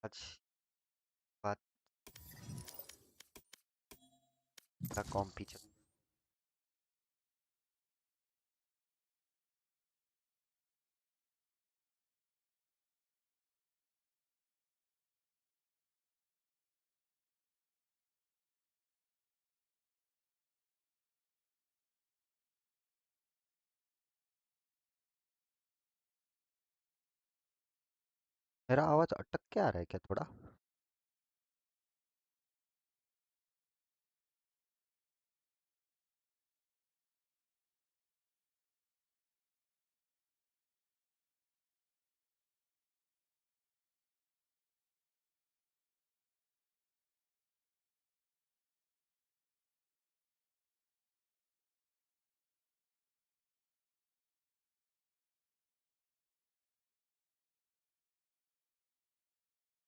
आज बात का कॉम्पिटिशन। मेरा आवाज अटक के आ रहा है क्या थोड़ा?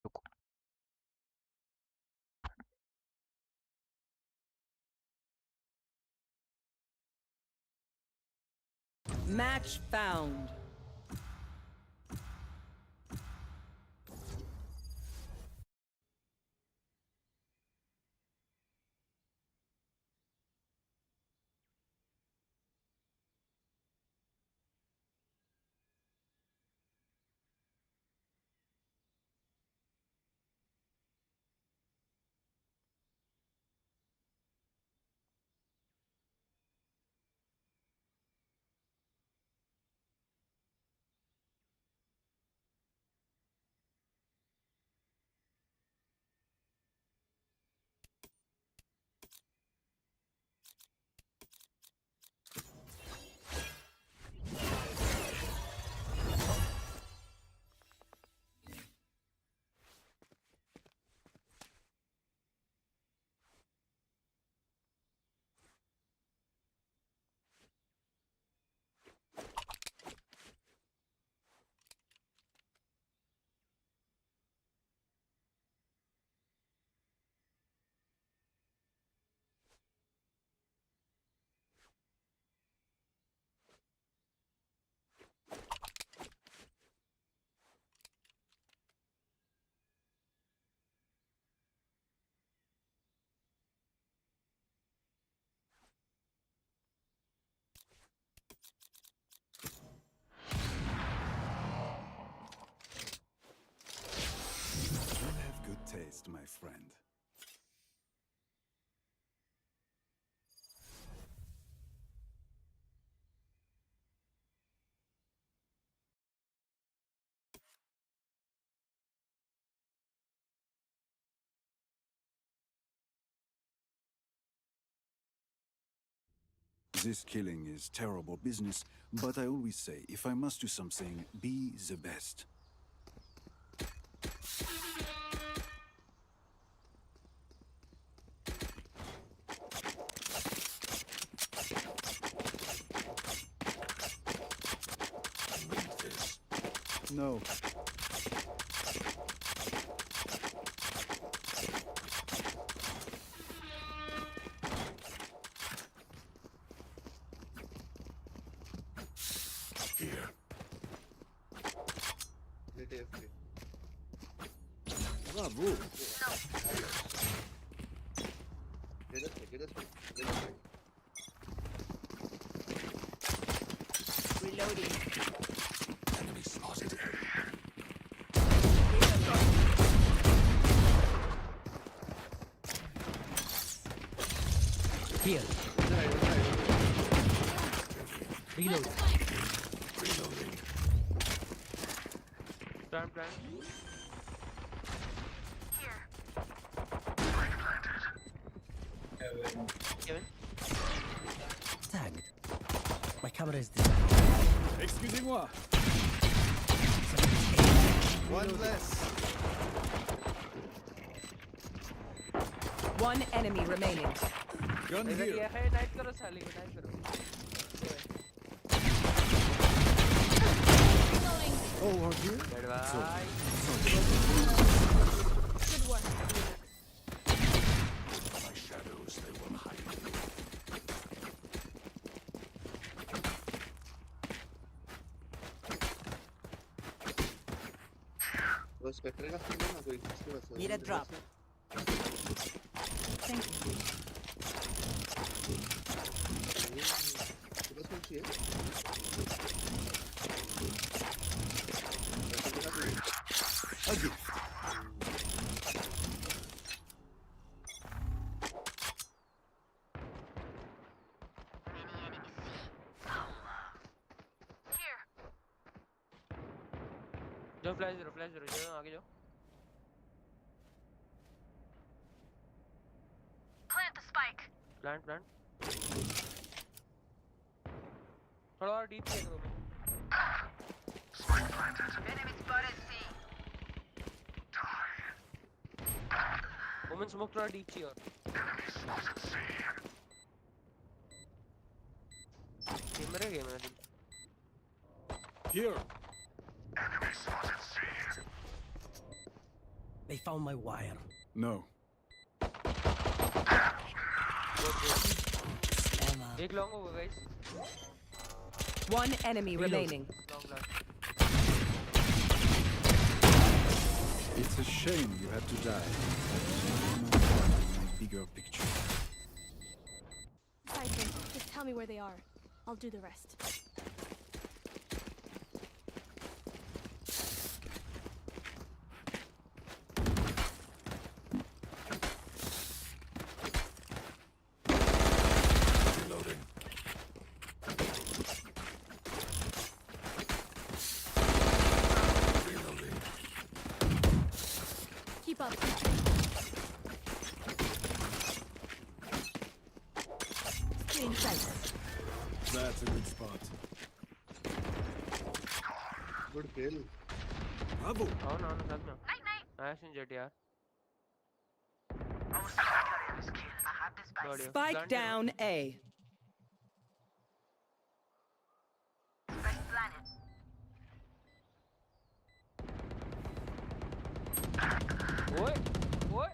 रुको। Match found. You have good taste, my friend. This killing is terrible business, but I always say, if I must do something, be the best. No. Here. Bravo. Reloading. Enemy spotted. Here. Reload. Reloading. Time plan. Kevin. Tagged. My camera is designed. Excusez-moi. One less. One enemy remaining. Gun इधर ये here. है night करो साली को night करो. Oh, are here? Dead So- भाई. Good work. My shadows, they will hide. तो Spectre का स्किन है ना कोई इसके पास Need a drop. Thank you. इसके पास कौन सी है A gift. जो फ्लैश जरो जो आगे जाओ प्लांट थोड़ा और डीप से करो वुमेन स्मोक थोड़ा डीप चाहिए और कैमरे गेम है Here. They found my wire. No. Emma. एक लॉन्ग होगा guys One enemy remaining. Long last It's a shame you had to die. Bigger picture. Cypher, just tell me where they are. I'll do the rest. Keep up. Stay in sight. That's a good spot. Good kill Bravo. आओ ना साथ में nice इन jet यार बढ़िया Spike down A. ओए ओए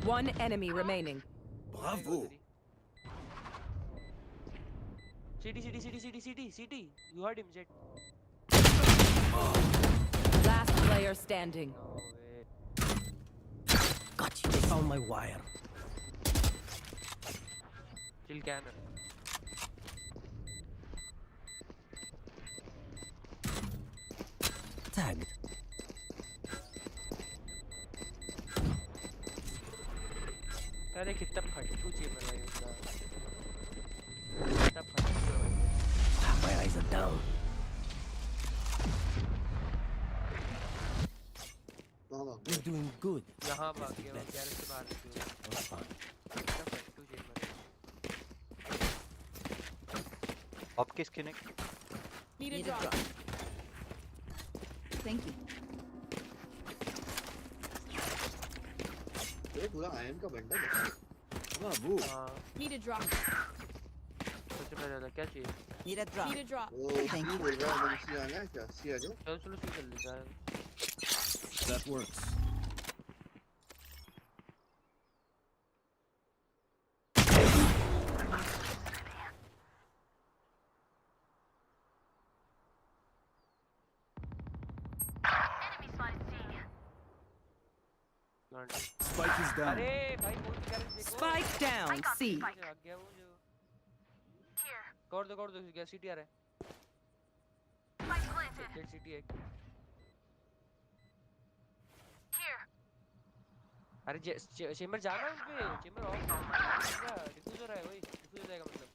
One enemy remaining. Bravo. City. You heard him, Jet. Last player standing. No way. Got you. They found my wire. Chill cannon. Tagged. अरे कितना फट्टू चीज बनाई उसका कितना फट्टू है My eyes are down. कहां भाग We're doing good. यहाँ भाग गया वो गैरेज से बाहर निकल गया That's fine. कितना फट्टू चीज बनाई ऑप की स्किन है Need a Need a drop. drop. Thank you. ये पूरा आयन का बंडल है Bravo. हाँ Need a drop. सोच में रहता क्या चाहिए Need a drop. Need a drop. वो क्यों बोल रहा है मुझे सी आना है क्या सी आ जाओ चलो सी कर लेता है That works. Plant Spike is down. अरे भाई वो गैरेज देखो Spike down C. भाग गया वो जो कर दो क्या सिटी आ रहा है जेट सिटी है अरे चेंबर जाना उस पे चेंबर ऑफ क्या डिफ्यूजर है वही डिफ्यूजर जाएगा मतलब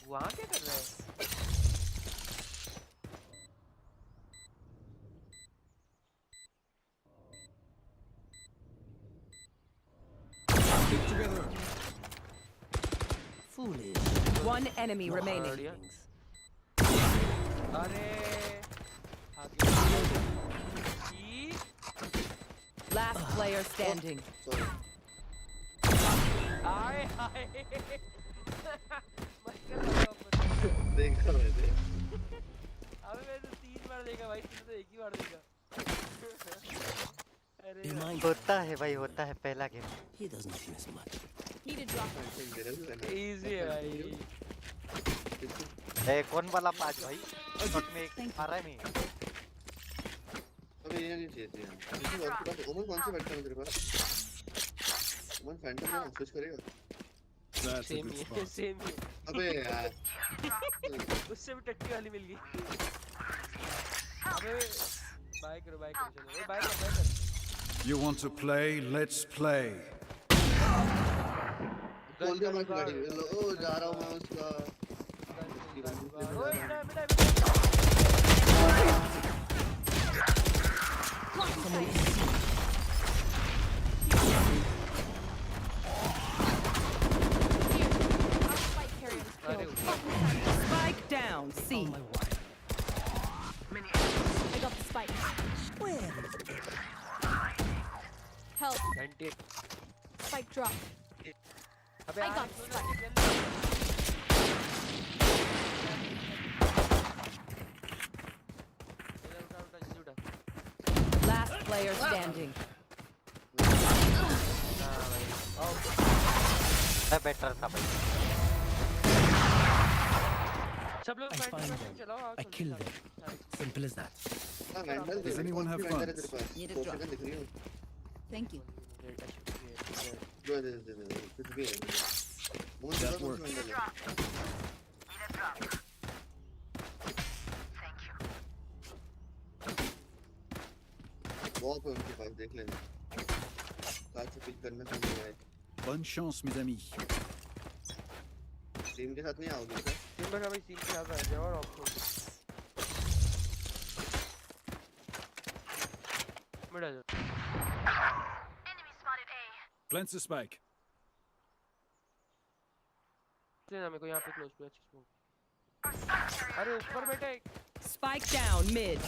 वहां क्या कर रहा है Stick together. Foolish. One enemy remaining. बढ़िया Things. अरे आगे ई Last player standing. सॉरी आए हाय मत कर ऊपर देखा मैंने अबे मैं तो 3 बार देखा भाई तूने तो एक ही बार देखा अरे Remind होता है भाई होता है पहला game he doesn't miss much. Need a drop. मेरा भी मैंने इजी है भाई किसी ए कौन वाला पाँच भाई शॉट में एक मारा है नहीं अबे ये नहीं चाहिए थी यार किसी और के पास ओमन कौन से बैठता है तेरे पास ओमन फैंटम में स्विच करेगा That's a सेम good ही spot. सेम ही अबे यार उससे भी टट्टी वाली मिल गई अबे बाय करो चलो ए बाय कर You want to play? Let's play. बोल दिया मैं गाड़ी ओ जा रहा हूं मैं उसका ओए बेटा अरे Spike down. C. I got the spike. Help. 98 Spike drop. अबे I यार, got इन्होंने spike. जल्दी- उठा, जल्दी उठा। Last player standing. हाँ भाई, आओ। बेटर था भाई सब लोग I पैंट find में them. चलाओ, आओ, I चलो, kill चलो। them. Simple as that. हां vandal Does anyone have vandal है funds? तेरे पास Need a 4 drop. सेकंड दिख रही हूं Thank you. दे कुछ भी है मोहन That तेरा कौन सा works. वैंडल है वॉल पे उनके पास देख लेना काश से पिक करना समझ आए Bonne chance, mes amis. Team के साथ नहीं आओगे क्या टीम बना भाई, टीम के आगे आ जाओ और ऑफ कर मिड आ जाओ। Plant the spike. चलिए मेरे को यहाँ पे क्लोज पे अच्छी स्मोक। अरे ऊपर बैठा एक। Spike down mid.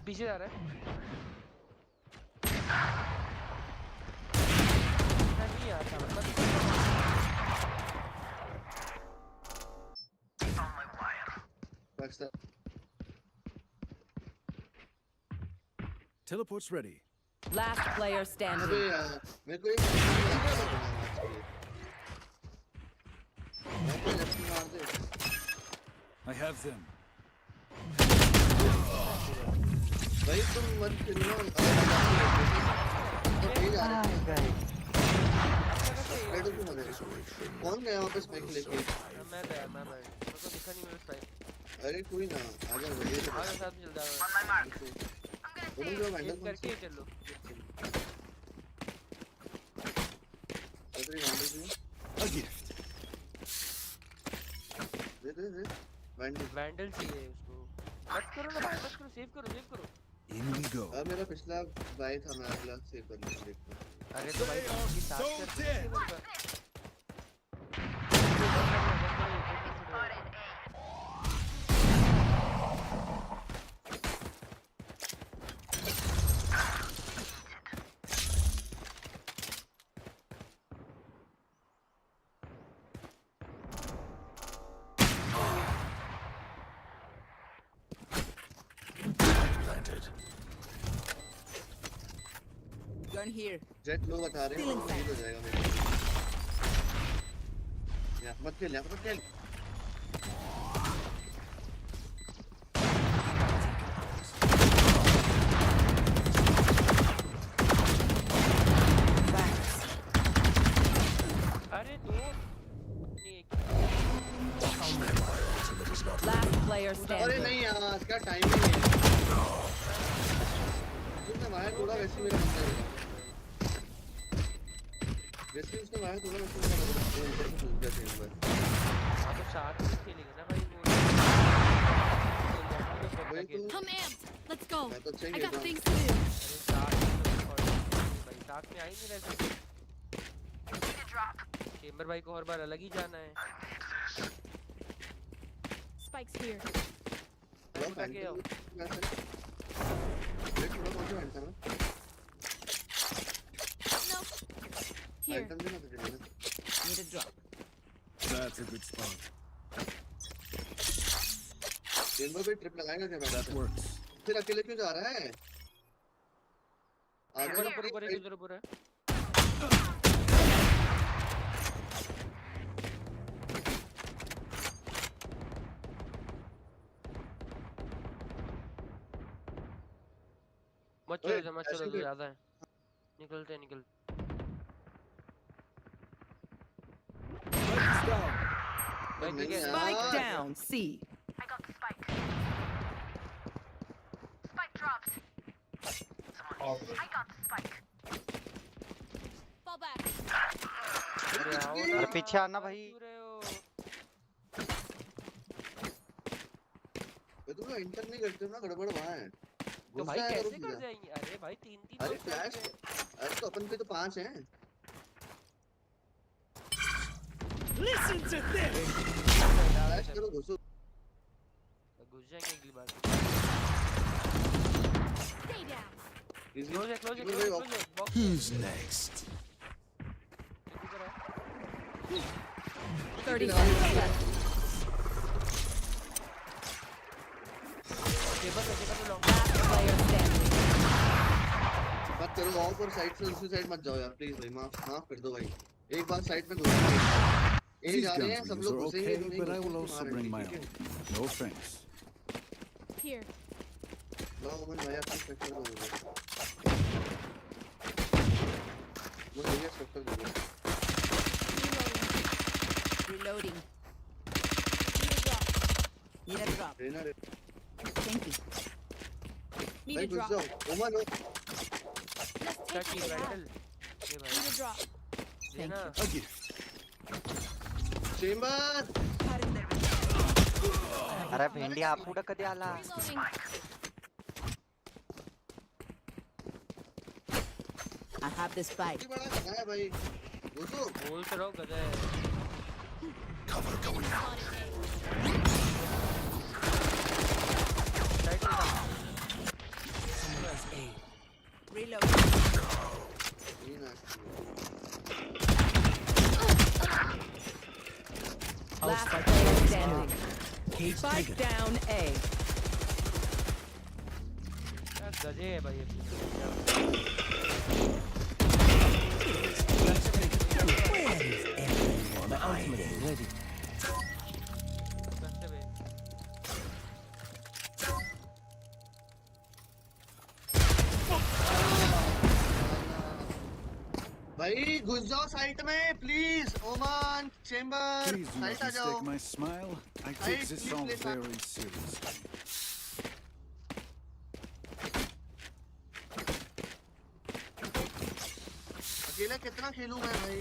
पीछे जा रहा है। नहीं यार, बस Teleport's ready. Last player अबे standing. यार मेरे को एक मार दे I have them. भाई तुम मत खेलना कौन गया वहाँ पे स्पाइक लेके मैं गया, मैं मेरे को दिखा नहीं मेरा स्ट्राइक। अरे कोई ना आजा बढ़िया से आगे साथ में चल जा रहा तुम जो है। वैंडल एक करके ही चल लो। अरे वैंडल जी A gift. दे वैंडल वैंडल चाहिए उसको। मत करो ना भाई, मत करो, सेव करो। In we go. अब मेरा पिछला बाय था मैं अगला सेव कर लूँगा देखो अरे तो भाई इसकी साथ So करके dead. सेव कर। Gun here. जेट लो बता रहे हैं तो हो जाएगा मेरे या मत खेल अरे दो नहीं एक। Last player अरे standing. नहीं यार क्या टाइमिंग है तुमने मारा थोड़ा वैसे मेरा बंदा है वैसे उसने मारा थोड़ा वैसे मेरा बंदा है इधर से घुस गया टीम पर हाँ तो साथ में खेलेंगे ना भाई वही तो I'm amped. Let's go. मैं तो अच्छा ही I got खेल things to do. भाई साथ में आ ही नहीं रह सकते। चेम्बर भाई को हर बार अलग ही जाना है। Spike's here. मैं उठा के आओ। No. Here. Need a drop. That's a good spot. Chamber पे ट्रिप लगाएगा क्या That works. फिर अकेले क्यों जा रहा है? आगे ऊपर एक उधर ऊपर है। मत चलो ज्यादा है। निकलते। भाई ठीक है। Spike down. C. Fall back. अरे आओ ना। अरे पीछे आना भाई। क्यों रहे हो? ये तुम लोग इंटर नहीं करते हो ना, गड़बड़ वहाँ है। तो भाई गुस्सा है करो कैसे कर सीधा। जाएंगे? अरे भाई 3 अरे लोग फ्लैश, हैं। अरे तो अपन पे तो 5 हैं। Listen to this. फ्लैश करो, घुसो। घुस जाएंगे अगली बार। Stay down. क्लोज है box. Who's next? 30 seconds left. Table पे लॉन्ग। Last player standing. मत करो ऑफ और साइड से दूसरी साइड मत जाओ यार प्लीज भाई, माफ कर दो भाई। एक बार साइड पे घुस ये These जा रहे हैं, सब gunslings लोग are घुसेंगे okay, but I will also bring my own. No offense. Here. लो मन भाई अपनी स्ट्रक्चर को मुझे ये स्ट्रक्चर दे दो। Reloading. Reloading. Need a drop. Need a drop. Trainer Thank you. Need भाई a घुस drop. जाओ ओमन हो। Let's take की what they have. राइफल। ये भाई Need a drop. देना। A gift. चेंबर अरे भेंडी आप पुढं कधी आला? Reloading. I have the spike. कितनी बड़ा गधा है भाई, घुसो। बोल तो रहो गधा है। Cover going out. साइड में Reloading. ये ना Last player standing. Cage Spike trigger. down A. यार गधे है भाई। Where is everyone? My ultimate is ready. भाई घुस जाओ साइड में प्लीज। ओमन chamber Please do side not आ जाओ। mistake my smile. I take this all very seriously. अकेला कितना खेलूं मैं भाई?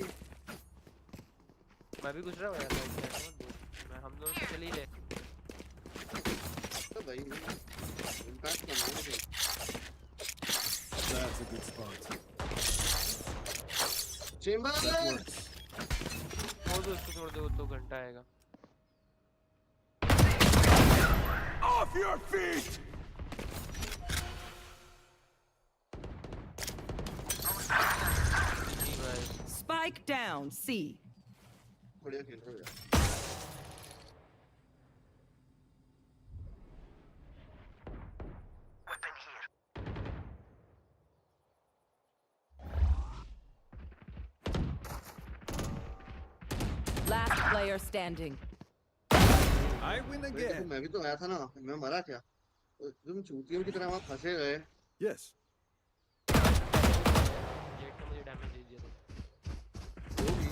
मैं भी गुजरा हूँ यार भाई, ऐसा मत बोल। मैं हम दोनों तो चले ही रहे। तो भाई इम्पैक्ट कम है मुझे। That's a good spot. Chamber That works. छोड़ दो उसको, छोड़ दो, 2 घंटा आएगा। Off your feet! जी भाई। Spike down C. बढ़िया खेल रहे हो यार। Last player standing. I win भाई, again. मैं भी तो आया था ना, मैं मरा क्या? तुम चूतियों की तरह वहाँ फंसे गए। Yes. जेट ने मुझे डैमेज दे दिया था। वो भी।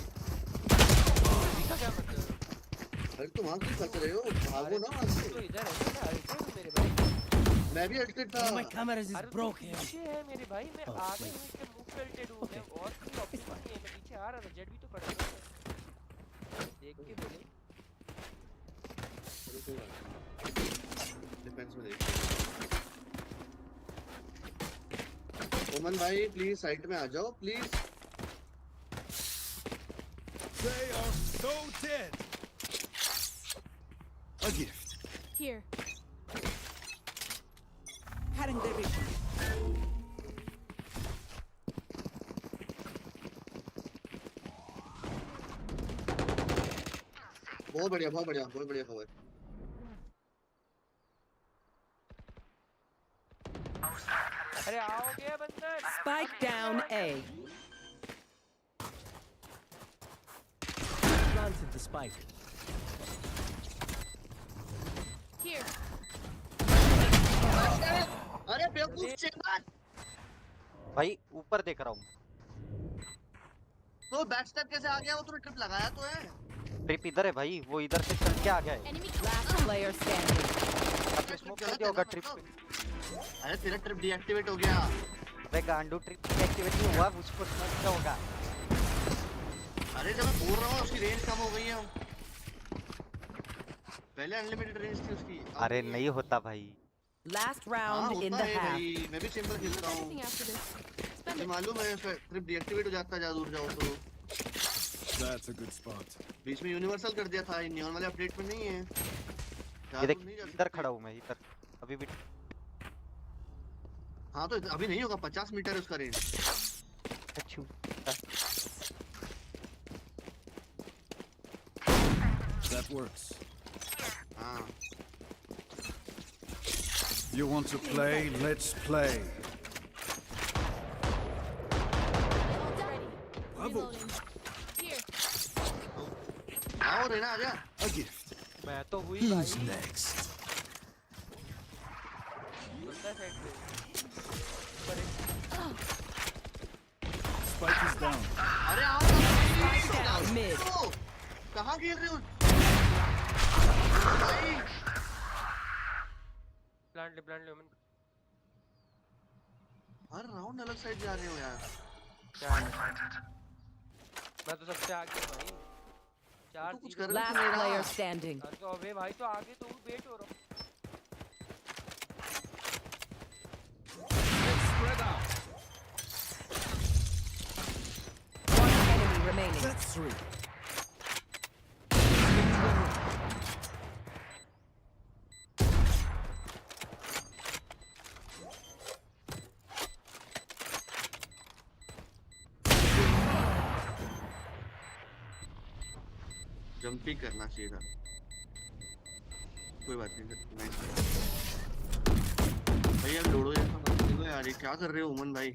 इसका क्या मतलब है? अरे तुम वहाँ क्यों फंस रहे हो? भागो ना वहाँ तो से। इधर है ना, अल्टेड है मेरे भाई। मैं भी अल्टेड था। One of my cameras is अरे तू broken. पीछे है मेरे भाई, मैं Oh, आगे wait. हूँ, इसके मुंह पे अल्टेड हूँ मैं, और कोई ऑप्शन नहीं है, मैं पीछे आ रहा था, जेट भी तो खड़ा था। देख के बोले डिफेंस में देख। ओमन भाई प्लीज साइड में आ जाओ please. They are so dead. A gift. Here. Cutting the vision. बहुत बढ़िया खबर। अरे आओगे बंदर। Spike down A. Planted the spike. Here. अरे बेवकूफ चेंबर। भाई ऊपर देख रहा हूँ। तो बैक स्टेप कैसे आ गया? वो तूने ट्रिप लगाया तो है। ट्रिप इधर है भाई, वो इधर से चल के आ गया है। Enemy. Last player standing. आपने स्मोक कर दिया होगा ट्रिप पे। अरे तेरा ट्रिप डीएक्टिवेट हो गया। अबे गांडू ट्रिप एक्टिवेट नहीं हुआ, उसको स्मोक क्या होगा? अरे जब मैं बोल रहा हूँ उसकी रेंज कम हो गई है। पहले अनलिमिटेड रेंज थी उसकी। अरे नहीं होता भाई। Last हाँ round in होता the है half. भाई, मैं भी चेंबर खेलता हूँ। Anything after this. Spend मुझे it. मालूम है उसका ट्रिप डीएक्टिवेट हो जाता है जहाँ दूर जाओ तो। That's a good spot. बीच में यूनिवर्सल कर दिया था, नियॉन वाले अपडेट में नहीं है। ये जहाँ देख दूर नहीं जा इधर सकते। खड़ा हूँ मैं, इधर अभी भी। हाँ तो अभी नहीं होगा, 50 मीटर है उसका रेंज। अच्छू That works. हाँ You want to play? Let's play. Ready. Reloading. Here. आओ रेना आ जा। A gift. मैं तो हुई Who's भाई। next? बंदा साइड पे। ऊपर एक। Spike is down. अरे आओ Spike down mid. कहाँ खेल रहे हो भाई? प्लांट ले मन। हर राउंड अलग साइड जा रहे हो यार। क्या है? मैं तो सबसे आगे हूँ भाई। चार तू कुछ तीन- कर Last player standing. अरे तो अबे भाई तो आगे तो हूँ, वेट हो रहा हूँ। Spread out. One enemy remaining. That's 3. Jump ही करना चाहिए था। कोई बात नहीं। भाई यार लोड़ो जैसा मत खेलो यार, ये क्या कर रहे हो उमन भाई?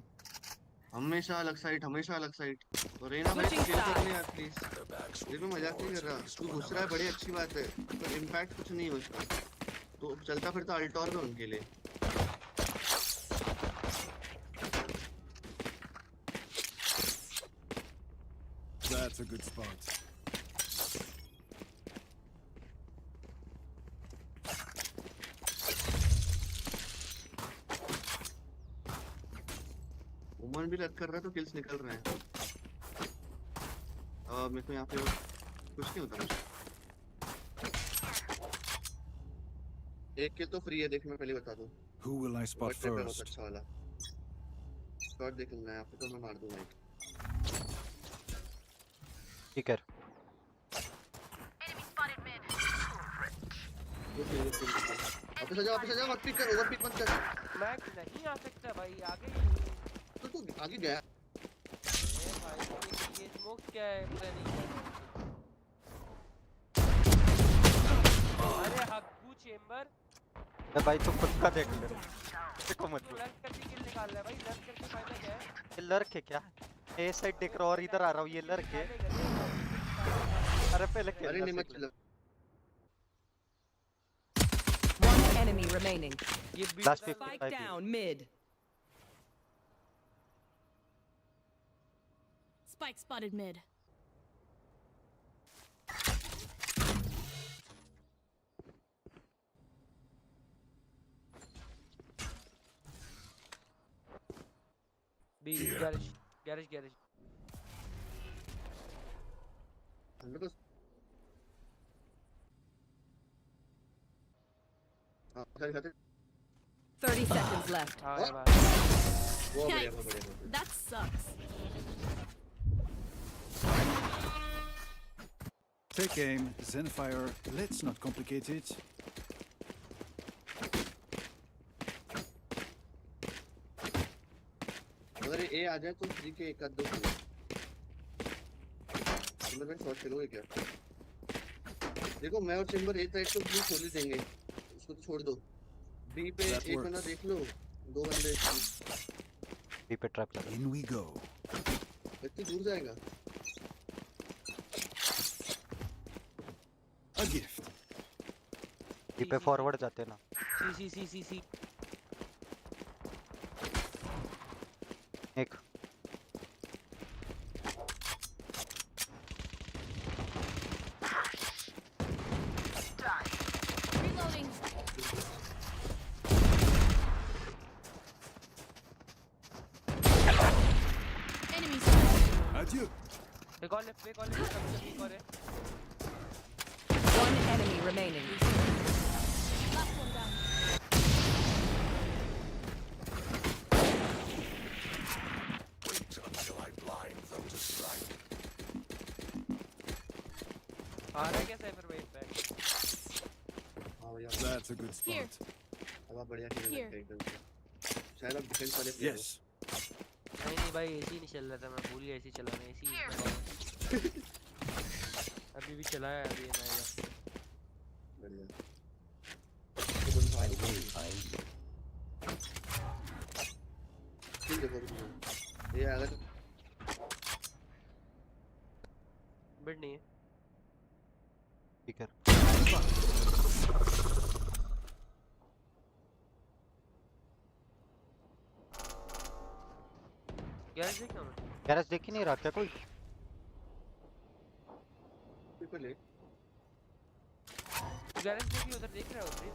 हमेशा अलग साइड, हमेशा अलग साइड। और रेना भाई Switching खेल sides. सकते यार प्लीज। ये मैं मजाक नहीं कर रहा, तू घुस रहा है बड़ी अच्छी बात है, पर इम्पैक्ट कुछ नहीं है उसका। तो चलता फिरता अल्टोर में उनके लिए। That's a good spot. उमन भी रख कर रहा है तो किल्स निकल रहे हैं। मेरे को यहाँ पे कुछ नहीं होता मुझे। एक किल तो फ्री है, देख मैं पहले बता दूं। Who will I spot बहुत first? अच्छा वाला शॉट देख लेना, यहाँ पे तो मैं मार दूंगा एक। ठीक है। वापस आ जा, वापस आ जा, मत पिक कर, ओवर पिक मत कर। मैं नहीं आ सकता भाई, आगे ही हूँ। तो तू आगे गया। ए भाई ये स्मोक क्या है, पता नहीं। अरे हक्कू चेंबर। मैं भाई तो खुद का देख ले। देखो मत। तू लर्क करके किल निकाल रहा है भाई, लर्क करके फायदा क्या है? ये लर्क है क्या? ए साइड देख रहा हूँ और इधर आ रहा हूँ, ये लर्क है। अरे पहले अरे खेलना नहीं मत सीख ले। चला। One enemy remaining. ये Last बीट- Spike down mid. Spike spotted mid. B garage garage garage. हमने तो हाँ खाते खाते 30 seconds left. हाँ Oh. भाई वो बढ़िया, वो बढ़िया, वो बढ़िया। That sucks. Take aim, Zenfire. Let's not complicate it. अगर ये आ जाए तो फ्री के एक आध दो खेलो। तुम लोग शॉट खेलोगे क्या? देखो मैं और चेंबर एक साइड तो ब्लू खोल ही देंगे, उसको तो छोड़ दो। बी पे That एक works. बंदा देख लो, दो बंदे बी पे ट्रैप लगा। In we go. इतनी दूर जाएगा। A gift. बी पे फॉरवर्ड जाते ना। सी एक Reloading. Enemies. Adieu. एक और लेफ्ट एक और है। One enemy remaining. Last one down. आ रहा है क्या साइफर भाई बैक? हाँ भैया That's a good Here. spot. अब आप बढ़िया खेल Here. रहे हैं एकदम से। शायद आप डिफेंस वाले प्लेयर Yes. नहीं भाई एसी नहीं चल रहा था, मैं भूल गया एसी चलाना। एसी अभी भी चलाया है, अभी मैं हो। बढ़िया। तो बोल भाई किल देखो तुम। ये अगर बिड नहीं है। ठीक है। गैरेज देखना मैं। गैरेज देख ही नहीं रहा क्या कोई? पेपर ले। गैरेज देखिए उधर देख रहा है उधर में।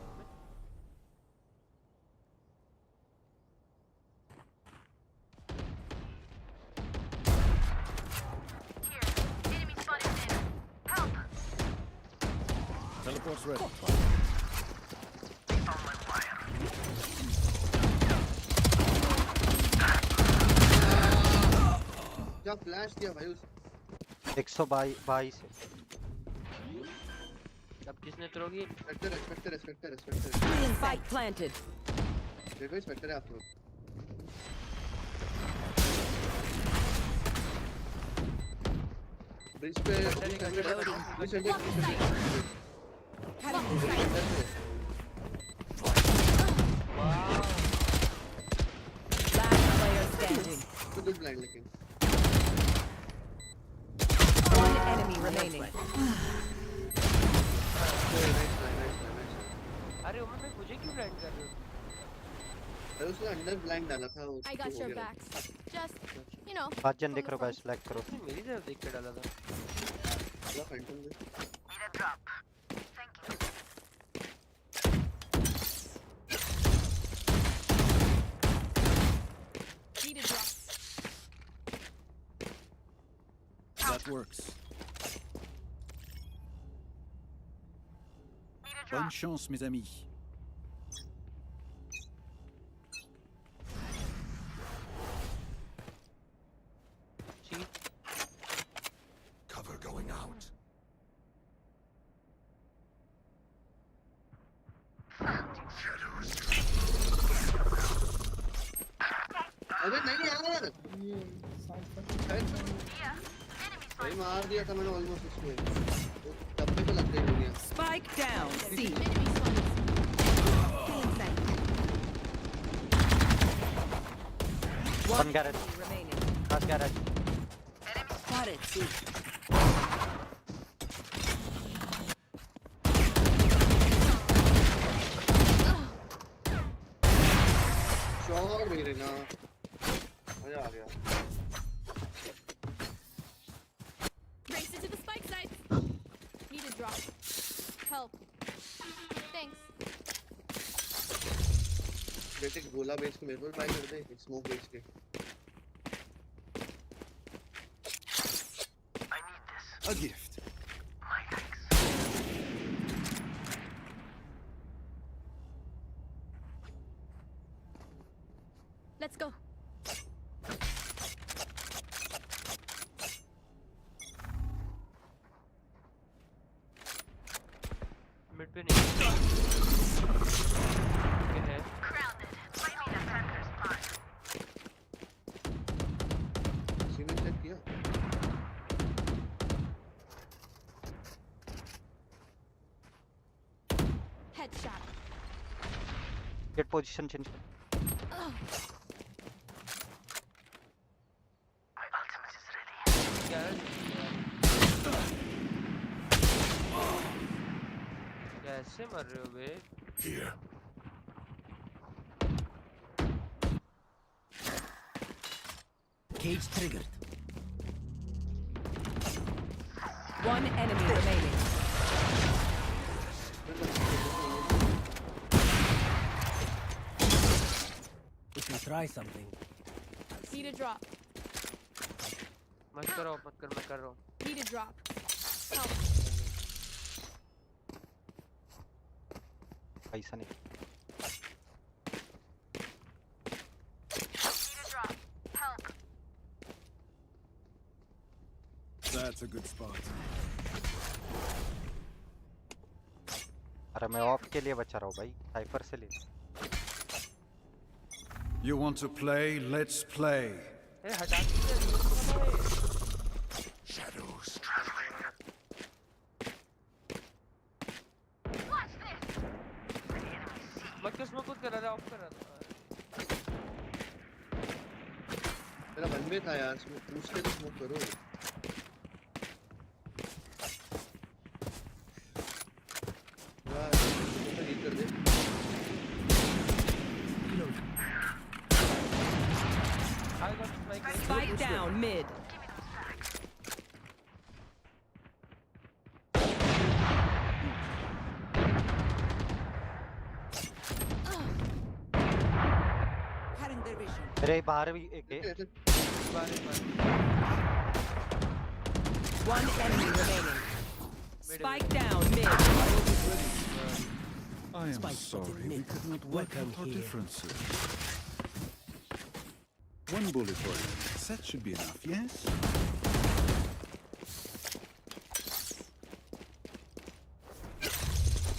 Teleport's ready. क्या फ्लैश दिया भाई उस 122 से। अब किसने थ्रो की? Spectre Spike planted. देखो स्पेक्टर है आप लोग। ब्रिज पे Last player standing. तो ब्लाइंड लेकिन One enemy remaining. अरे उमर भाई मुझे क्यों ब्लाइंड कर रहे हो? अरे उसने अंडर ब्लाइंड डाला था वो I got your backs. Just, you know. पांच जन from देख the रहे हो गाइस, front. लाइक करो। उसने मेरी तरफ देख के डाला था। पूरा फैंटम दे। Need a drop. That works. Bonne chance, mes amis. सी Cover going out. अबे नहीं यार भाई मार दिया था मैंने ऑलमोस्ट उसको। वो डब्बे पे लग गई दुनिया। Spike down. C. Enemy spotted. One garage, Remaining. खास गैरेज। Spotted. See. शॉट मेरे ना मजा आ गया। Race it to the spike site. Need a drop. Help. Thanks. बेटे गोला बेच के मेरे को ट्राई कर दे, स्मोक बेच के। A gift. Let's go. Mid पे नहीं क्या है? किसी ने चेक किया? Headshot. गेट पोजीशन चेंज कर। क्या है? कैसे मर रहे हो बे? Here. Cage triggered. One enemy remaining. We can try something. Need a drop. मत करो मत कर मैं कर रहा हूँ. Need a drop. Help. पैसा नहीं. That's a good spot. अरे मैं ऑफ के लिए बचा रहा हूँ भाई. साइफर से ले. You want to play? Let's play. ए हटा दीजिए. Shadows. मत कर स्मोक कर रहा था ऑफ कर रहा था. मेरा वन वे था यार, पूछ के तो स्मोक करो. यार तो हील कर दे. I got spike. Spike down mid. Cutting their vision. मेरे बाहर भी एक है. ऐसे One enemy remaining. Spike down mid. I am Spike sorry. spotted We mid. could not work Welcome out our here. differences. One bullet for you. That should be enough, yes?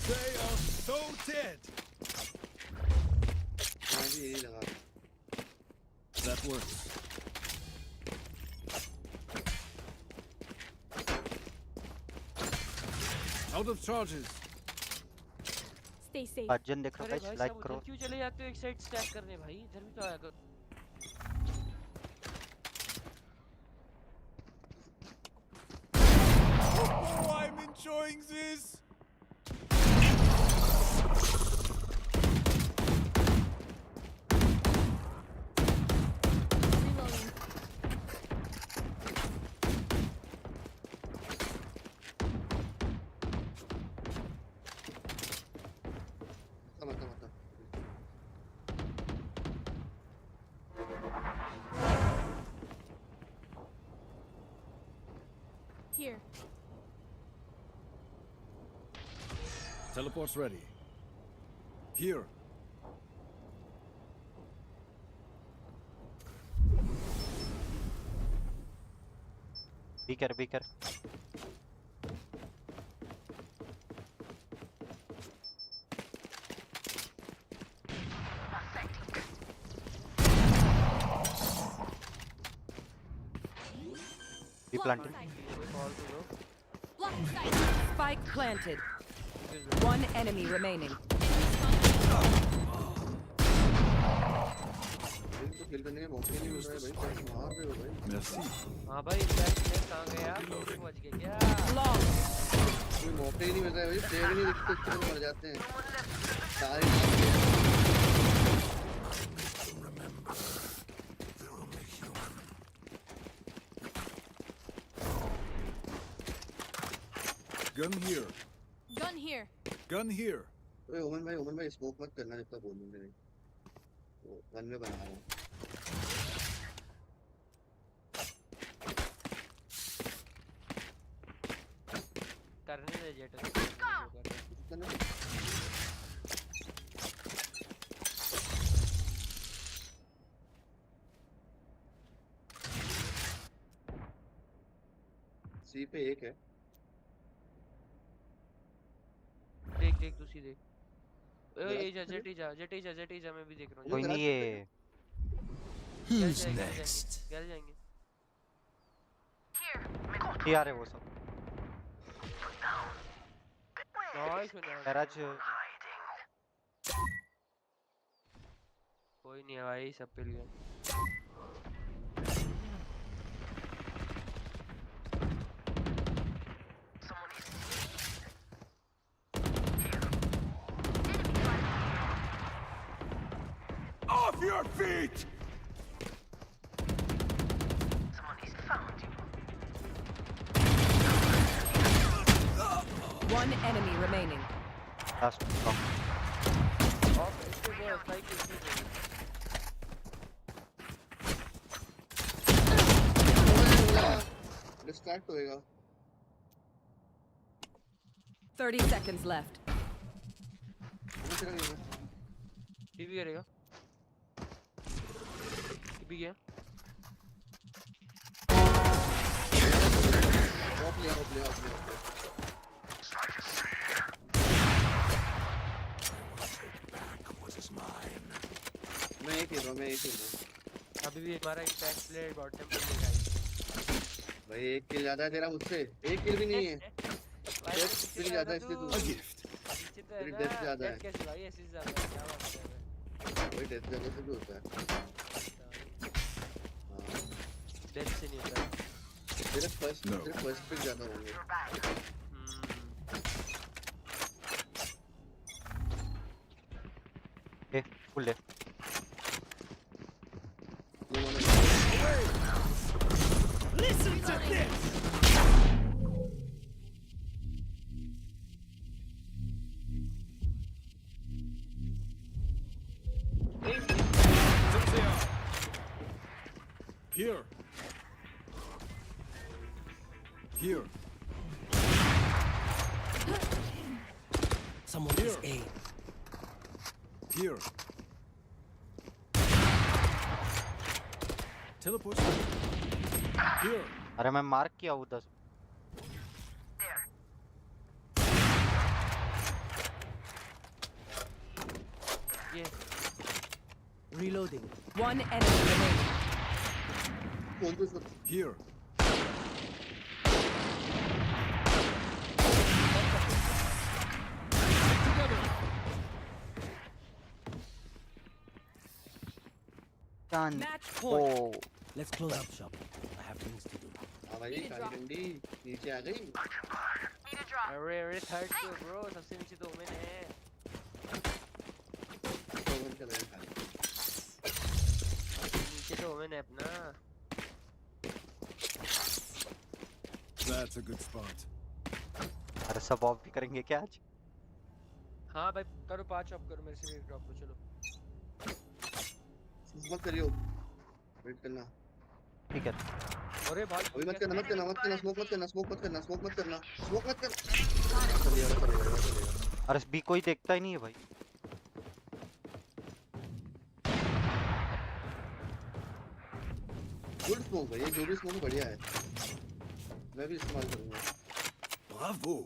They are so dead. हाँ जी यही लगा. That works. Out of charges. Stay safe. अर्जन देखो अरे guys. भाई like साहब करो. उधर क्यों चले जाते हो एक साइड स्टैक करने भाई? इधर भी तो आया करो. Oh, I'm enjoying this. Reloading. समझ समझ. Here. Teleport's ready. Here. B कर बी कर. B planted. कॉल तो दो. Blocking sight. Spike planted. One enemy remaining. तो किल करने के मौके नहीं मिल रहे भाई. कैसे मार रहे हो भाई? Merci. हाँ भाई बैक में कहाँ गया? बच गया क्या? Long. कोई मौके ही नहीं मिल रहा है भाई. प्लेयर ही नहीं दिखते, इसके तो मर जाते हैं. सारे Gun here. Gun here. Gun here. ओए ओमन भाई स्मोक मत करना जब तक बोलूंगा नहीं. वो वन में बना रहा हूँ. करने दे जेट. इतना सी पे एक है. देख देख दूसरी देख. ए जा जेट जा मैं भी देख रहा हूँ. कोई नहीं है. Who's next? क्या जाएंगे? ये आ रहे वो सब. Nice man. गैराज. कोई नहीं है भाई, सब पिल गए। Off your feet! One enemy remaining. Last top. और इसके वो स्पाइक इसमें डिस्ट्रैक्ट होएगा। 30 seconds left. वो तेरा गेम है। टीवी करेगा, टीवी गया। ऑफ लिया, ऑफ लिया, ऑफ लिया, ऑफ लिया। मैं एक खेल रहा हूँ, मैं एक खेल रहा हूँ। अभी भी हमारा इम्पैक्ट प्लेयर बॉटम पे लेगा ही। भाई एक किल ज्यादा है तेरा मुझसे, एक किल भी नहीं है। भाई डेथ किल ज्यादा है इसलिए तू। A gift. पीछे तो है तेरी ना, डेथ ज्यादा है। डेथ कैसे भाई, ऐसे ज्यादा है, क्या बात कर रहे भाई डेथ ज्यादा से भी होता है। हाँ, हैं? डेथ से नहीं होता है। तेरे फर्स्ट No. तेरे फर्स्ट पिक ज्यादा होंगे। Okay, full left. You wanna- Listen to this! Here. Here. Someone is A. Here. Teleport. Here. अरे मैं मार्क किया हूँ 10। ये Reloading. One enemy remaining. कौन सा सब- Here. Done. Match point. Oh, Let's close up shop. I have things to do. हाँ भाई काली डंडी नीचे आ गई। अरे अरे थर्ड पे ब्रो, सबसे नीचे तो ओमेन है। तो वन चला गया खाली। नीचे तो ओमेन है अपना। That's a good spot. अरे सब ऑफ भी करेंगे क्या आज? हाँ भाई करो, 5 ऑफ करो, मेरे से भी एक ड्रॉप लो, चलो। मत करियो, वेट करना। ठीक है। अरे भाई अभी मत करना, मत करना, मत करना, स्मोक मत करना, स्मोक मत करना, स्मोक मत करना, स्मोक मत कर। चलिए चलिए। अरे बी कोई देखता ही नहीं है भाई। गुड स्मोक भाई, ये जो भी स्मोक बढ़िया है, मैं भी इस्तेमाल करूंगा। Bravo.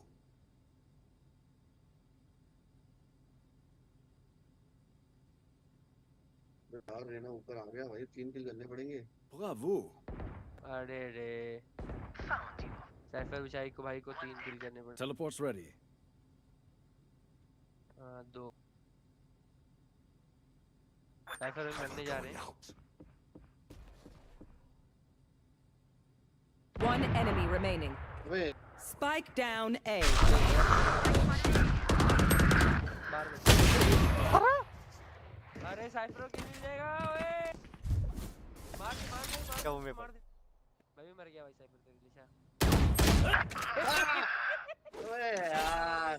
यार रहना ऊपर आ गया भाई, 3 किल करने पड़ेंगे। Bravo. अरे रे साइफर बिचाई को भाई को 3 किल करने पड़े। Teleport's ready. 2 साइफर में करने जा रहे हैं। One enemy remaining. अबे Spike down A. बार में अरे साइफर की मिल जाएगा ओए, मार दे मार दे मार क्या दे हूँ मैं मार दे। मैं भी मर गया भाई साइफर तेरे लिए। अबे यार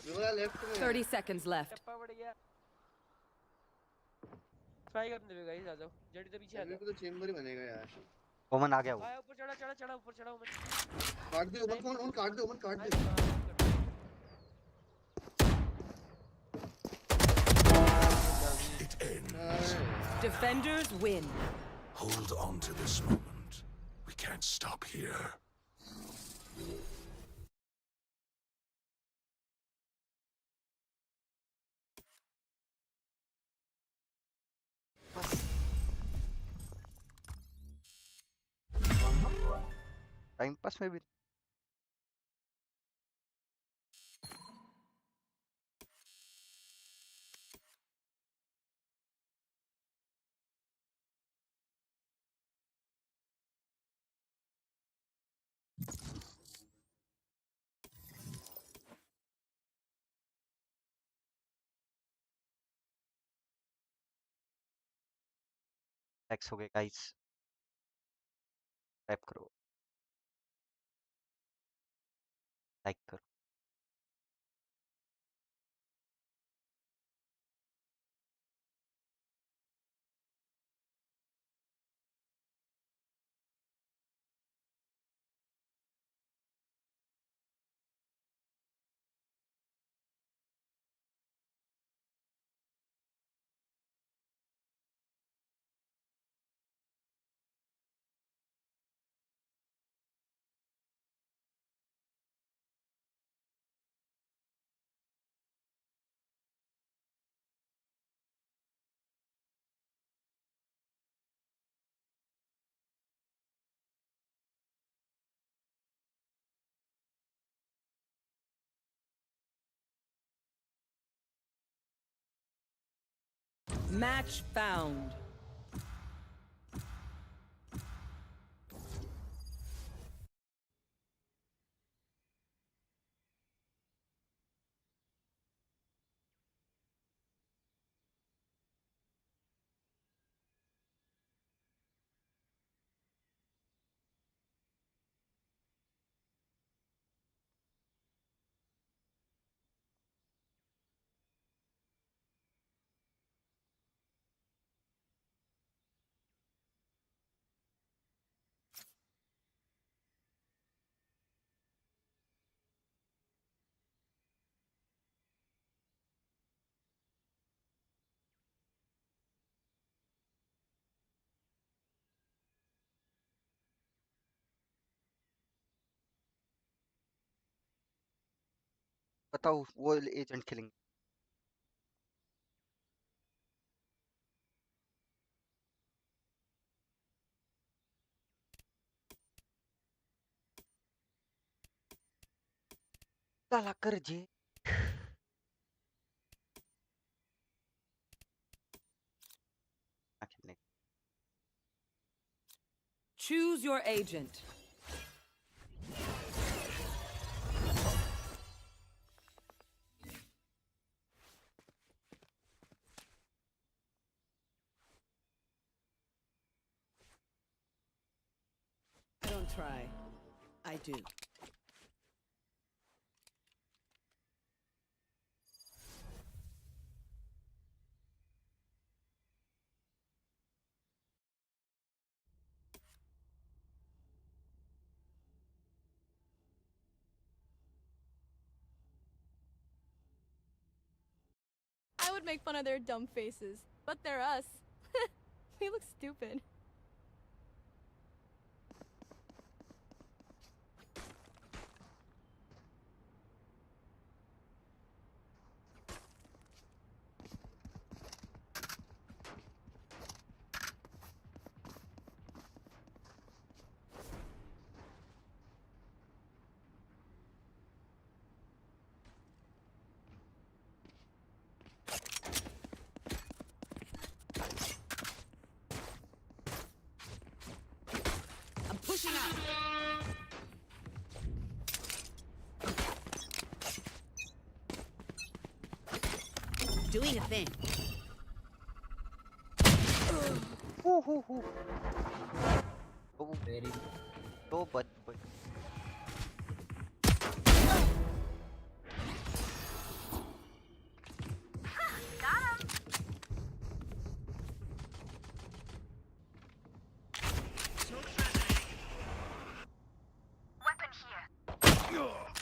गोला लेफ्ट में। 30 seconds left. टप्पा पड़ गया। ट्राई करने दे गाइस, आ जाओ, जड़ी तो पीछे आ मेरे जाओ। को तो चेंबर ही बनेगा यार। ओमन आ गया वो। आया ऊपर चढ़ा चढ़ा चढ़ा ऊपर चढ़ा मैं। काट दे ओमन, कौन काट दे, ओमन काट दे। It ends. अरे यार। Defenders win. Hold on to this moment. We can't stop here. Time pass में भी टैक्स हो गए गाइस, टैप करो, लाइक करो। Match found. बताओ वो एजेंट किलिंग। साला कर जे ना खेलने। Choose your agent. I don't try. I do. I would make fun of their dumb faces, but they're us. We look stupid. I'm pushing out. Doing a thing. Oh, Very oh, but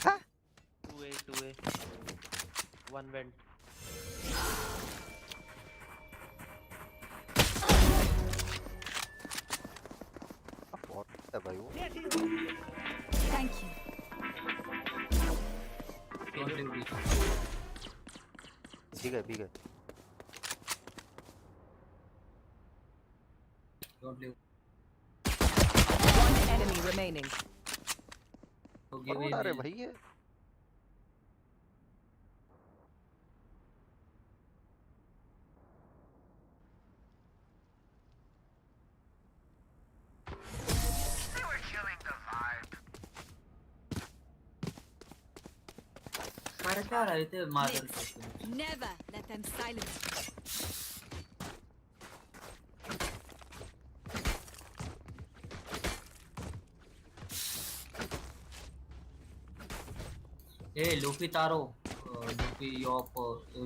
huh? 2A. One went. What है भाई वो? Thank you. ठीक है, ठीक है। One enemy remaining. और बता रहे भाई ये। क्या रहे थे मादर Never let them silence me. Hey, Luffy Taro. Luffy,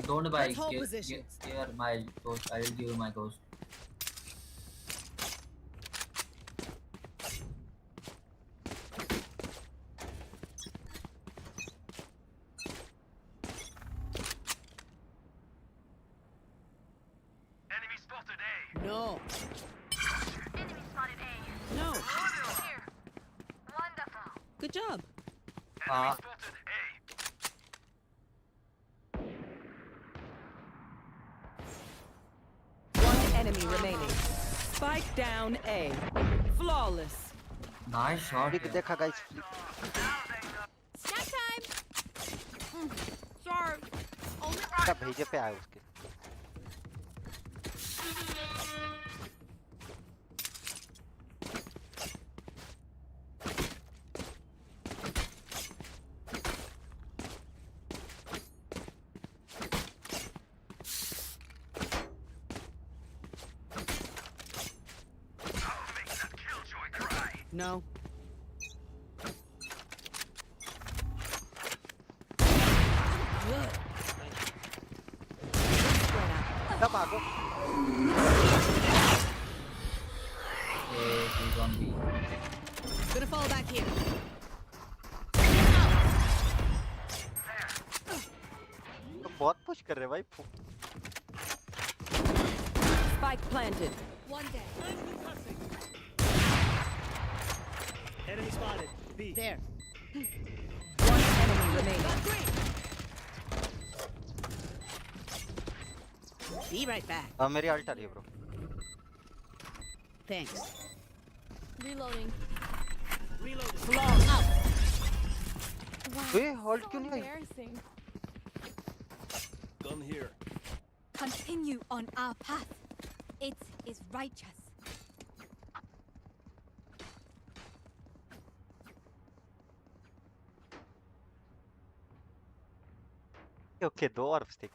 don't buy. Let's hold positions. Here, my ghost. I will give you my ghost. No. No. Good job. Ah, One enemy remaining. Spike down A. Flawless. nice shot. Flick देखा guys flick Snack time. Sorry. Only क्या भेजे पे आया उसके No. Good. Spread out. तब आगो Hey, he's on B. Gonna fall back here. तो बहुत पुश कर रहे भाई Spike planted. one day. Enemy spotted. B. There. One enemy remaining. Be right back. अब मेरी अल्ट आ रही है bro Thanks. Reloading. Reloaded. Wow. ए हॉल्ट So क्यों नहीं आई embarrassing. Gun here. Continue on our path. It is righteous. Okay दो और stick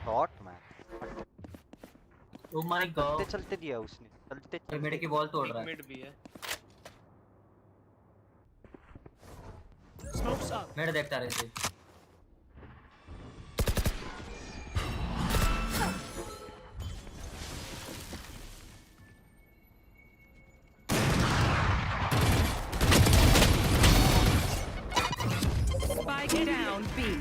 shot man Oh my चलते god. चलते दिया उसने चलते ये मेरे की बॉल तोड़ रहा है. मिड भी है Smoke's up. मेरे देखता रहे थे. Spike down B.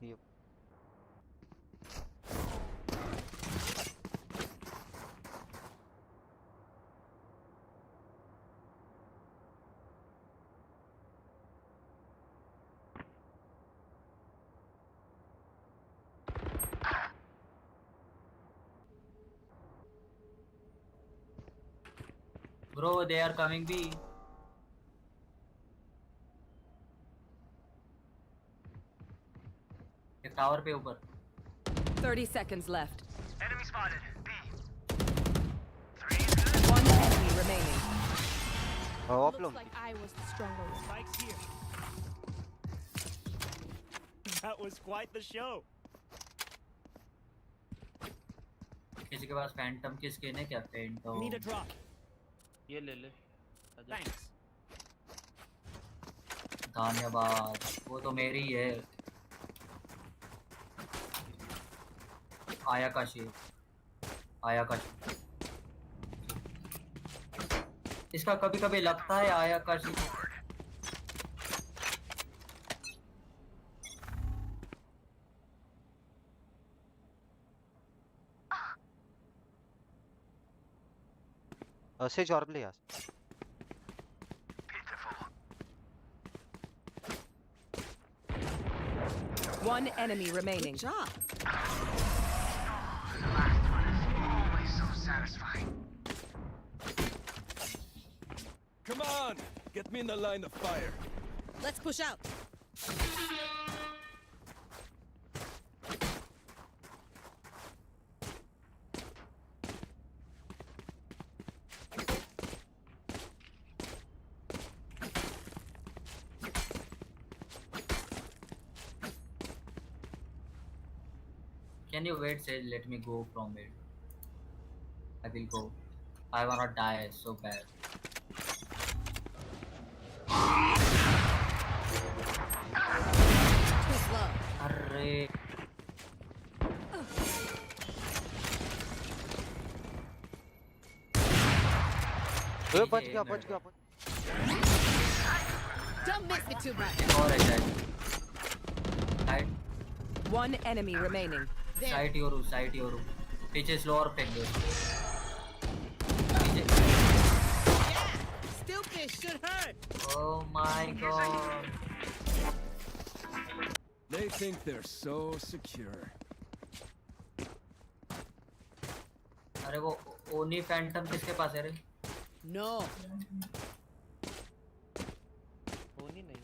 ये Bro, they are coming B. एक टावर पे ऊपर. 30 seconds left. Enemy spotted. B. One enemy remaining. Problem Looks like I was the stronger one. Spike's here. That was quite the show. किसी के पास Phantom की skin है क्या? Phantom. Need a drop. ये ले ले आजा Thanks. धन्यवाद. वो तो मेरी ही है. आया काशी. आया काशी. इसका कभी कभी लगता है आया काशी. Sage orb ले यार One enemy remaining. Good job. Come on. Get me in the line of fire. Let's push out. Can you wait? Say, let me go from it. I will go. I wanna die so bad. Too slow. Arre. बच गया बच गया Don't mix me too much. एक और है शायद. Side. One enemy remaining. There. Side Yoru. Side Yoru. पीछे slow और फेंक दो. पीछे. Yeah. Stupid should hurt. Oh my god. They think they're so secure. अरे वो ओनी फैंटम किसके पास है रे? No. होनी नहीं है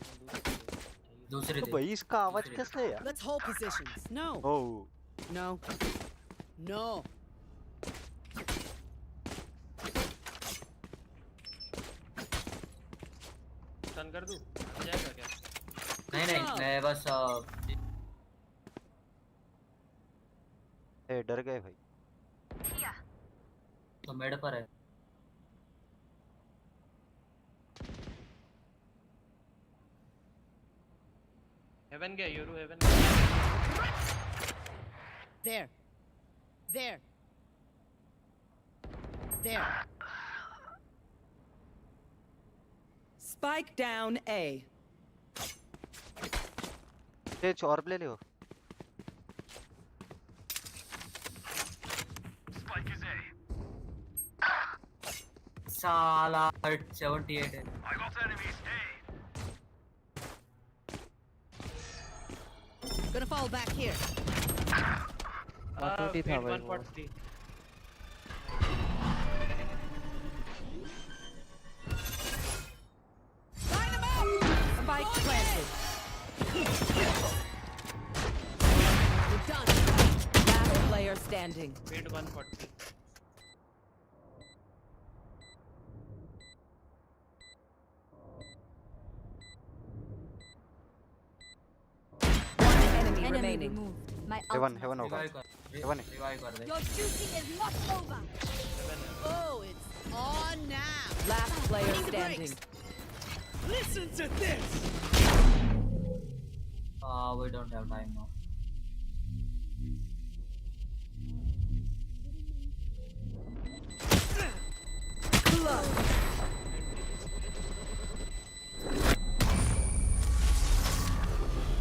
दूसरी दूसरे तो थे. भाई इसका आवाज कैसे है यार Let's hold positions. No. Oh No. No. Turn कर दूं जाएगा क्या नहीं मैं बस ए डर गए भाई तो मेड पर है. हेवन गया Yoru Haven There. There. There. Spike down A. तेज और ले लियो साला 78 है. Gonna fall back here. 120 था भाई वो 140 Spike planted. We're done. Last player standing. mid 140 One enemy remaining. My Haven ultimate. Haven होगा रिवाइव कर. हेवन है रिवाइव कर दे. Your duty is not over. Oh, it's on now. Last player Need the standing. brakes. Listen to this! We don't have time now.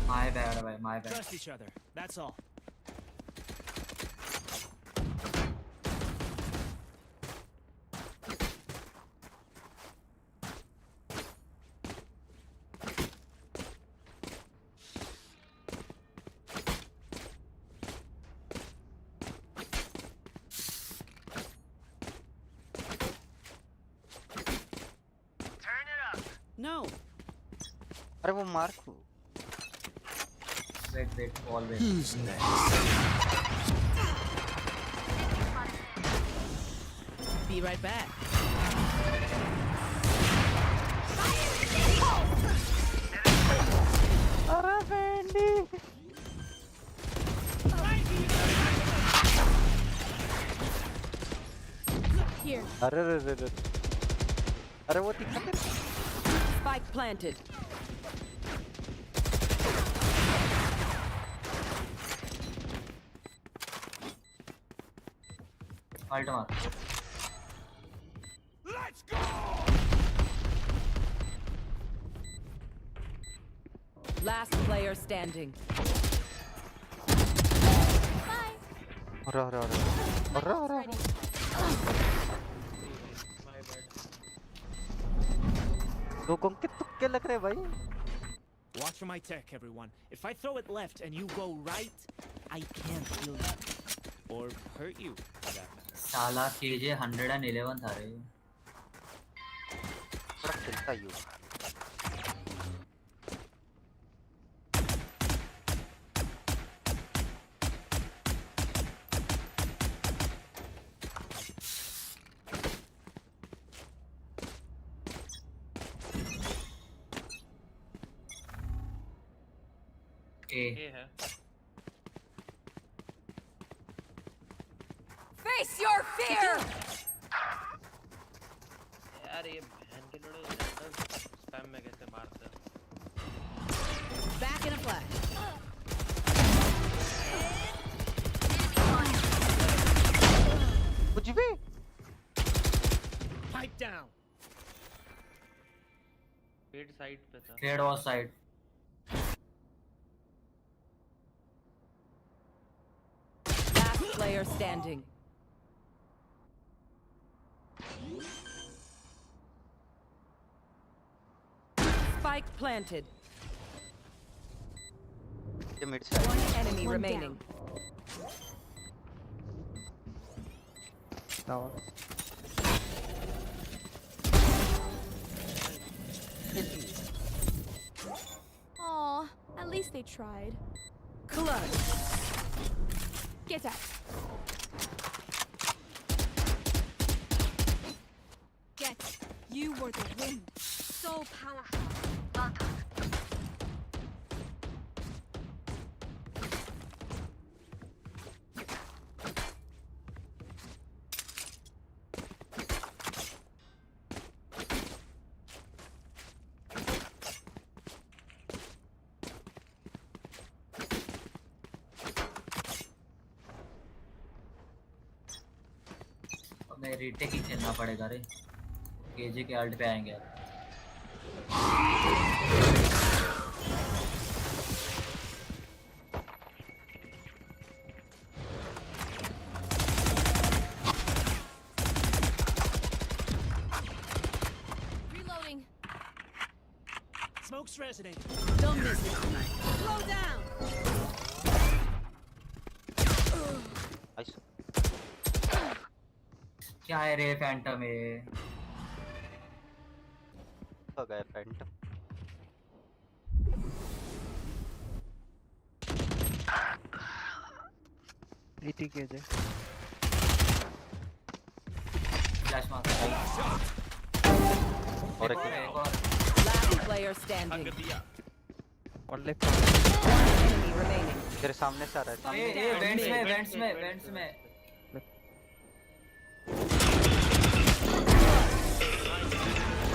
My bad, bhai, my bad. Trust each other. That's all. No. अरे वो मार Wait, always. Who's next? Be right back. अरे Wendy Here. अरे रे रे रे अरे वो दिखा तेरे Spike planted. Ult मार. Let's go! Last player standing. Bye. अरे अरे अरे अरे अरे Ready. my bad लोगों के तुक्के लग रहे भाई Watch for my tech, everyone. If I throw it left and you go right, I can't kill you. Or hurt you, for that matter. साला KJ 111 था रे. बड़ा खेलता ही हो A. ये है यार ये बहन के लोड़े स्पैम में कैसे मारते हैं? Back in a flash. कुछ भी Pipe down. Mid side पे था. Trade was side. Last player standing. Spike planted. ये mid side One enemy remaining. Aw, at least they tried. Clutch. Get out. Get. You were the wind. So powerful. Well done. हमें retake ही खेलना पड़ेगा रे, KJ के alt पे आएंगे अब। Reloading. Smoke's resonating. Don't miss it tonight. Slow down. Nice क्या है रे फैंटम है? हो गया पेंट एटी केजे फ्लैश मार। और एक और। Last player standing. One left Enemy remaining. तेरे सामने से आ रहा है ए वेंट्स में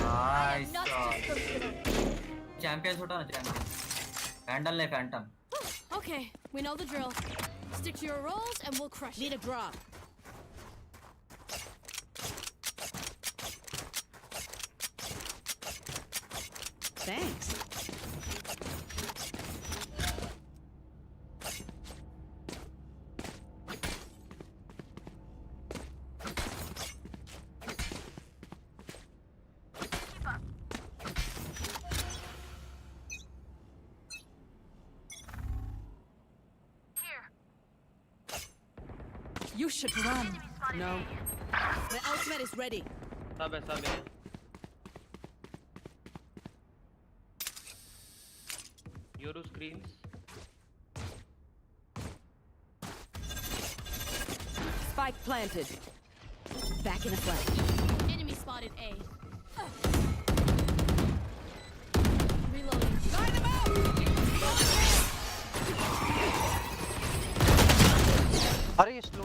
nice Not shot. just from champion छोटा ना चैंपियन। फैंडल ने Phantom. Okay, we know the drill. Stick to your roles and we'll crush Need it. a drop. Thanks. You should run. No. My ultimate is ready. सब है. Euro screens. Spike planted. Back in a flash. Enemy spotted A. Reloading. Line them out. अरे ये slow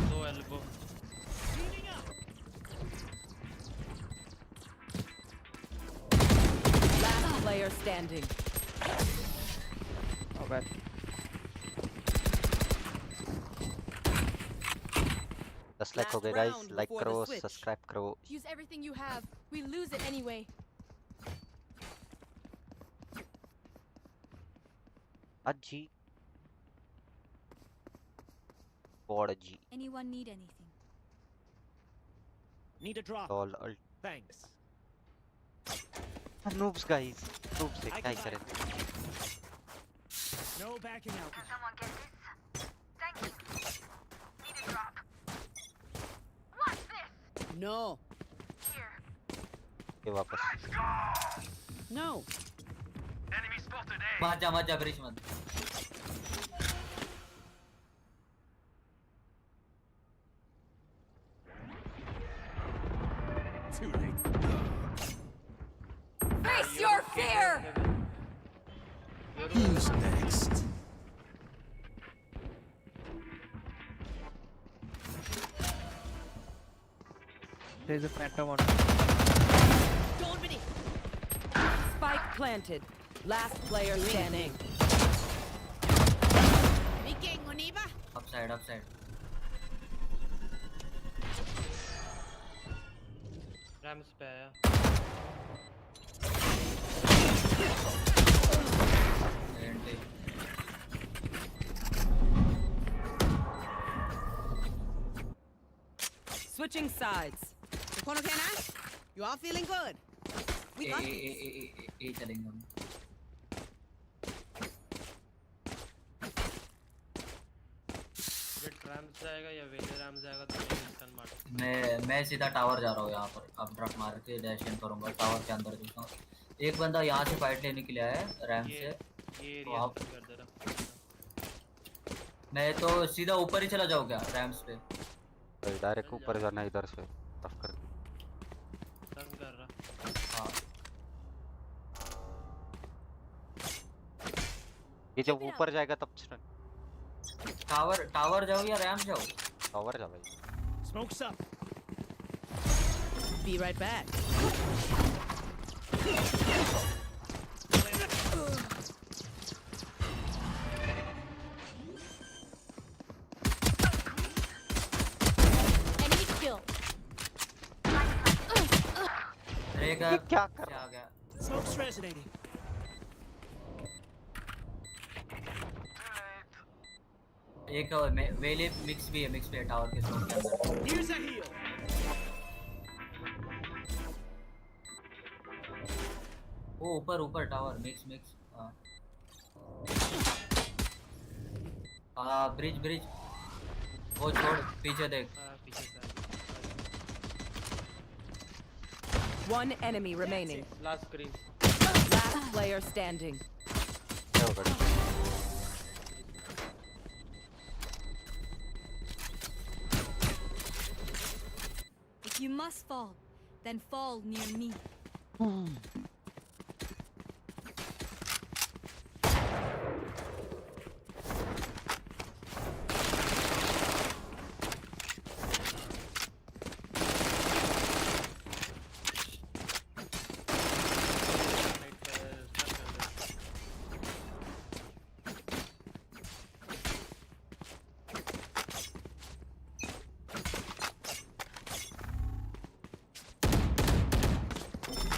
दो elbow. Last player standing. Oh bad. 10 like हो गए Last guys round like before करो the switch. Subscribe करो Use everything you have. We lose it anyway. अजी बॉड जी Anyone need anything? Need a drop. All ult Thanks. Noobs guys noobs से क्या ही करें No backing out. No. ये वापस No. मत जा ब्रिज मत। Too late. Face your fear. Who's next? There is a phantom on. Don't be. Spike planted. Last player standing. Viking, Oniba. Upside, upside. रैम्स पे आया Khelte. Switching sides. Kono Kena? You are feeling good. We got this. चलेंगे हम. Jet rams जाएगा या वेले rams जाएगा तो इंस्टेंट मार मैं सीधा टावर जा रहा हूँ यहाँ पर. अब ड्रॉप मार के डैश इन करूँगा टावर के अंदर घुसूंगा. एक बंदा यहाँ से फाइट लेने के लिए आया है रैम से. ये एरिया स्टन कर दे रहा मैं तो सीधा ऊपर ही चला जाऊँ क्या रैम्स पे. डायरेक्ट ऊपर जाना इधर से टफ कर. स्टन कर रहा हाँ ये जब ऊपर जाएगा तब टावर जाओ या रैम जाओ. टावर जा भाई. Smoke's up. Be right back. Enemy kill. एक ये क्या कर आ गया. Smoke's resonating. एक वेले मिक्स भी है. मिक्स भी है टावर के स्मोक के अंदर. Here's a heal. वो ऊपर टावर मिक्स. हाँ ब्रिज वो छोड़ पीछे देख. पीछे से One enemy remaining. Last screen Last player standing. क्या होगा. If you must fall, then fall near me.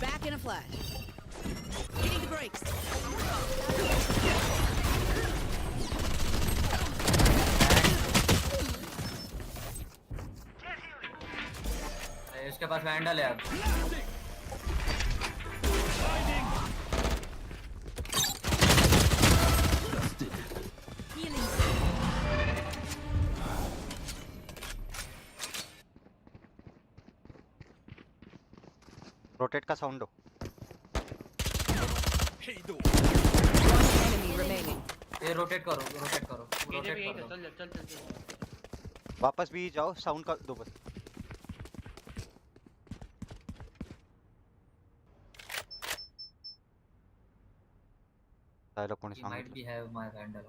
Back in a flash. Hitting the brakes. इसके पास वैंडल है अब. Healing. रोटेट का साउंड हो. One enemy remaining. ये रोटेट करो. पीछे भी यहीं करो. चल वापस भी जाओ. साउंड का दो बस. डायलॉग कोणी He might सांग be have my vandal.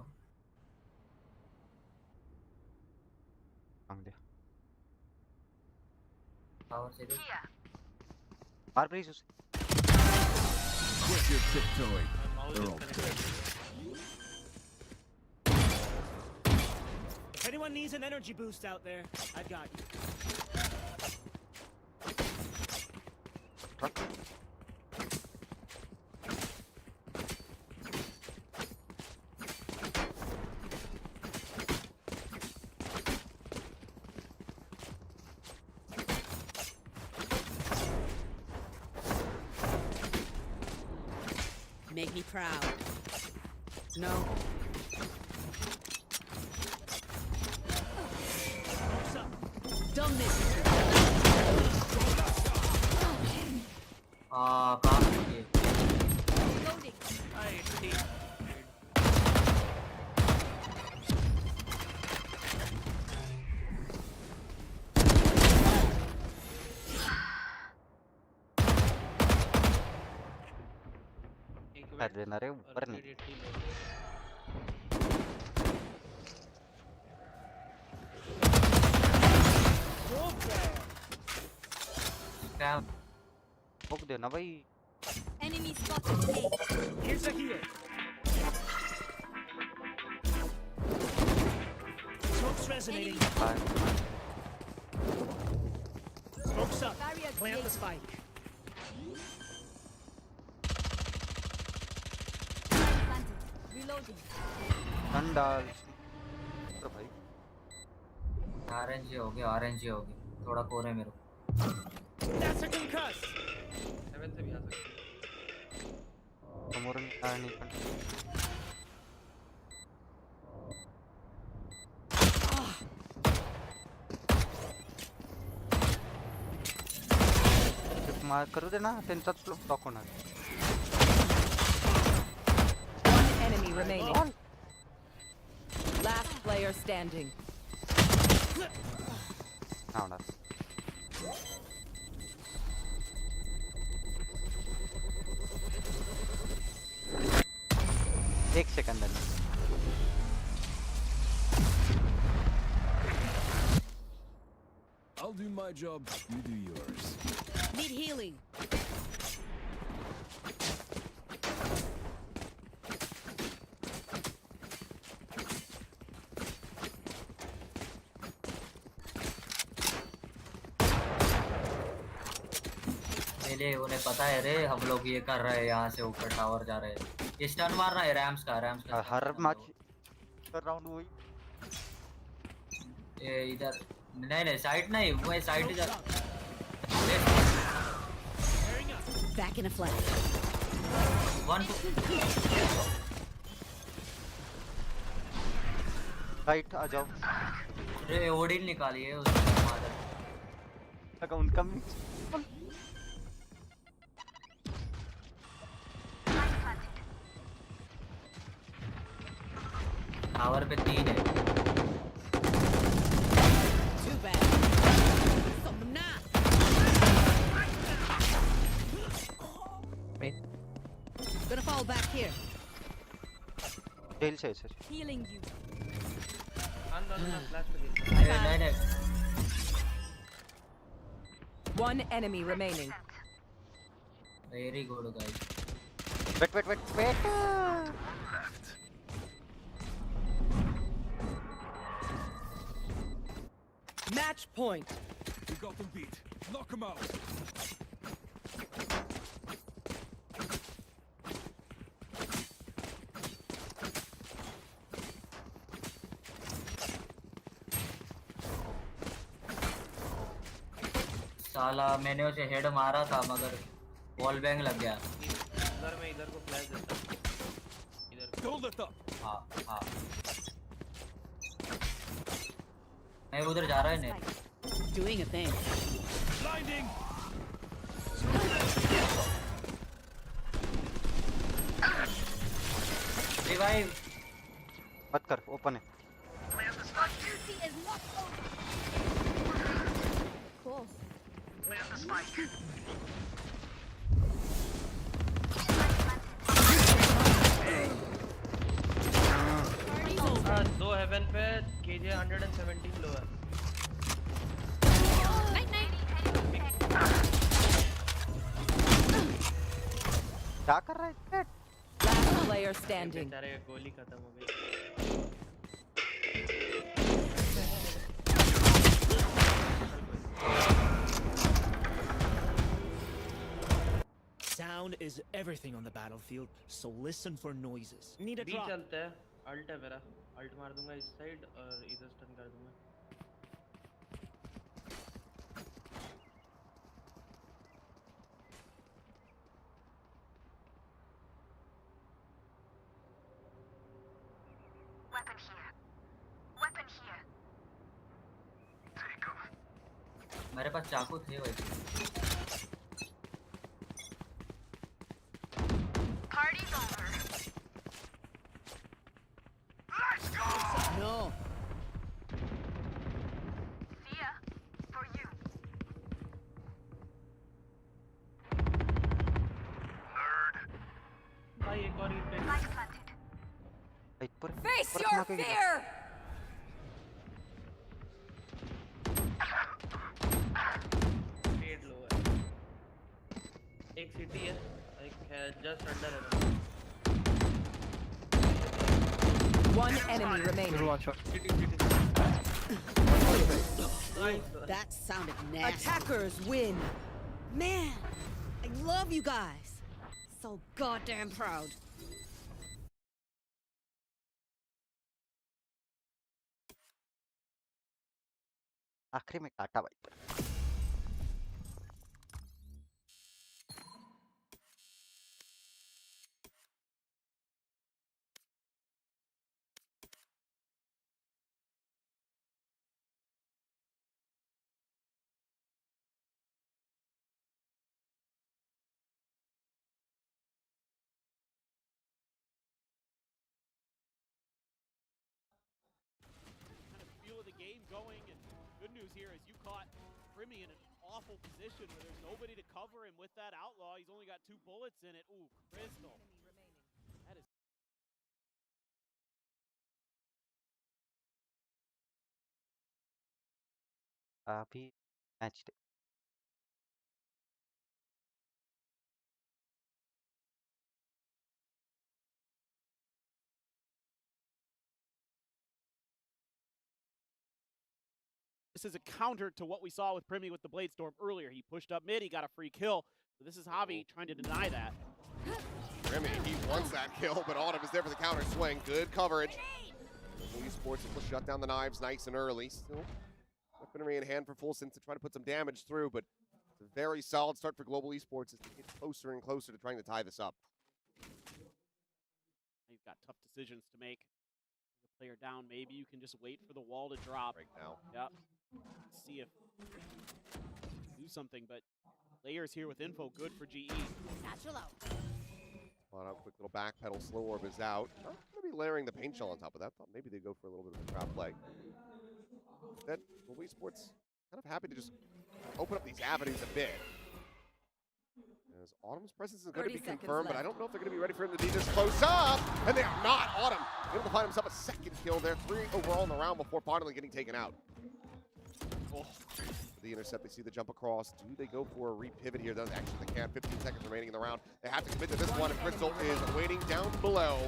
सांग दे. टावर से देख. मार प्लीज उसे. Quit your tiptoeing. Mouse They're all dead. If anyone needs an energy boost out there, I've got you. Truck. Make me proud. No. Smoke's up. Don't miss it. कहाँ पे ये? Loading. कर देना रे ऊपर नहीं. क्या भोग देना भाई। Enemy spotted. A. Here's a heal. Smoke's resonating. Smoke's up. Barrier Plant the created. spike. Planted. Reloading. Gun डाल तो भाई। आरएनजी हो गया थोड़ा कोरे मेरे को। That's a concuss. 7 से भी आ सकते हैं। समोरन नहीं पण मार करू दे ना त्यांचा ब्लॉक होणार। One enemy remaining. Last player standing. हा होणार। एक सेकंद में I'll do my job, you do yours. Need healing. पहले उन्हें पता है रे हम लोग ये कर रहे हैं यहाँ से ऊपर टावर जा रहे हैं। ये स्टन मारना है रैम्स का हर मैच कर राउंड वही। ये इधर नहीं साइड नहीं वो साइड जा। Back in a flash. One right आ जाओ। रे ओडिन निकालिए उसका मादर। लगा उनका भी टावर पे 3 है। Too bad. Somna. Main. Gonna fall back here. जेल से Healing you. फ्लैश पे गई। नहीं One enemy remaining. Very good guys. Wait Match point. We got them beat. Knock them out. साला मैंने उसे हेड मारा था मगर वॉल बैंग लग गया। इधर को फ्लैश देता हूं। इधर Don't let up. हाँ मैं उधर जा रहा है नहीं। Doing a thing. Blinding. Revive मत कर ओपन है। Duty is not over. Cool. Party's over. 2 haven पे केजे 117 लो है। Night night. क्या कर रहा है? Last player standing. बेचारे का गोली खत्म हो गई। Sound is everything on the battlefield, so listen for noises. Need a B drop. चलते हैं। अल्ट है मेरा। अल्ट मार दूंगा इस साइड और इधर स्टन कर दूंगा। मेरे पास चाकू थे वैसे। No. भाई एक और पे पर Face your fear. पेड लो है। एक सिटी है, एक जस्ट अंडर है. One enemy remaining. One shot. That sounded nasty. Attackers win. Man, I love you guys. So goddamn proud. आखिरी में काटा भाई. Kind of feel of the game going, and good news here is you caught Primi in an awful position where there's nobody to cover him with that outlaw. He's only got 2 bullets in it. Ooh, Crystal. That is अभी match This is a counter to what we saw with Primi with the Blade Storm earlier. He pushed up mid, he got a free kill. So this is Javi trying to deny that. Primi, he wants that kill, but Autumn is there for the counter swing. Good coverage. Esports will shut down the knives nice and early. Still, weaponry in hand for Fulson to try to put some damage through, but it's a very solid start for Global Esports as they get closer and closer to trying to tie this up. You've got tough decisions to make. The player down, maybe you can just wait for the wall to drop. Right now. Yep. See if do something, but layers here with info, good for GE. Satchel out. Quick little back pedal, slow orb is out. Not going to be layering the paint shell on top of that. Thought maybe they'd go for a little bit of a crowd play. Instead, Global Esports kind of happy to just open up these avenues a bit. As Autumn's presence is going to be confirmed, but I don't know if they're going to be ready for him to be this close up. And they are not. Autumn able to find himself a second kill there. 3 overall in the round before finally getting taken out. Oh. The intercept, they see the jump across. Do they go for a repivot here? Actually, they can. 15 seconds remaining in the round. They have to commit to this one, and Crystal is waiting down below.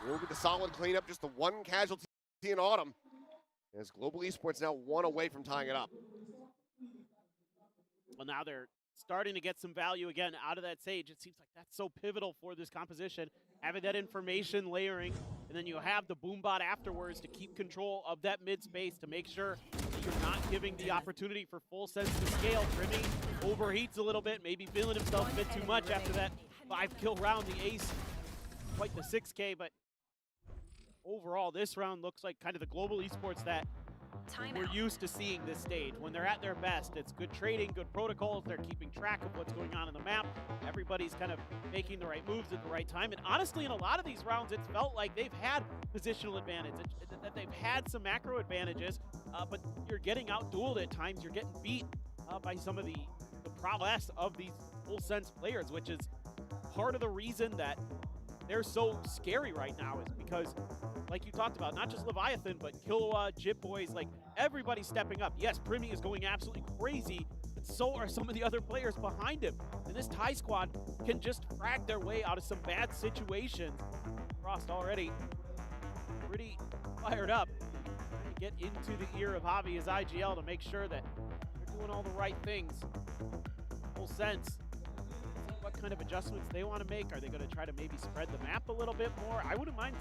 Will be the solid cleanup, just the one casualty in Autumn. As Global Esports now 1 away from tying it up. Well, now they're starting to get some value again out of that Sage. It seems like that's so pivotal for this composition, having that information layering, and then you have the boom bot afterwards to keep control of that mid space to make sure that you're not giving the opportunity for full sense to scale. Primi overheats a little bit, maybe feeling himself a bit too much after that 5-kill round. The ace, quite the 6K, but overall, this round looks like kind of the Global Esports that we're used to seeing this stage. When they're at their best, it's good trading, good protocols. They're keeping track of what's going on in the map. Everybody's kind of making the right moves at the right time. And honestly, in a lot of these rounds, it's felt like they've had positional advantage, that they've had some macro advantages, but you're getting out-dueled at times. You're getting beat by some of the prowess of these full-sense players, which is part of the reason that they're so scary right now, is because, like you talked about, not just Leviathan, but Killua, Jit Boys, like everybody's stepping up. Yes, Primi is going absolutely crazy, but so are some of the other players behind him. And this Thai squad can just frag their way out of some bad situations. Frost already pretty fired up to get into the ear of Javi as IGL to make sure that they're doing all the right things. Full sense. What kind of adjustments they want to make. Are they going to try to maybe spread the map a little bit more? I wouldn't mind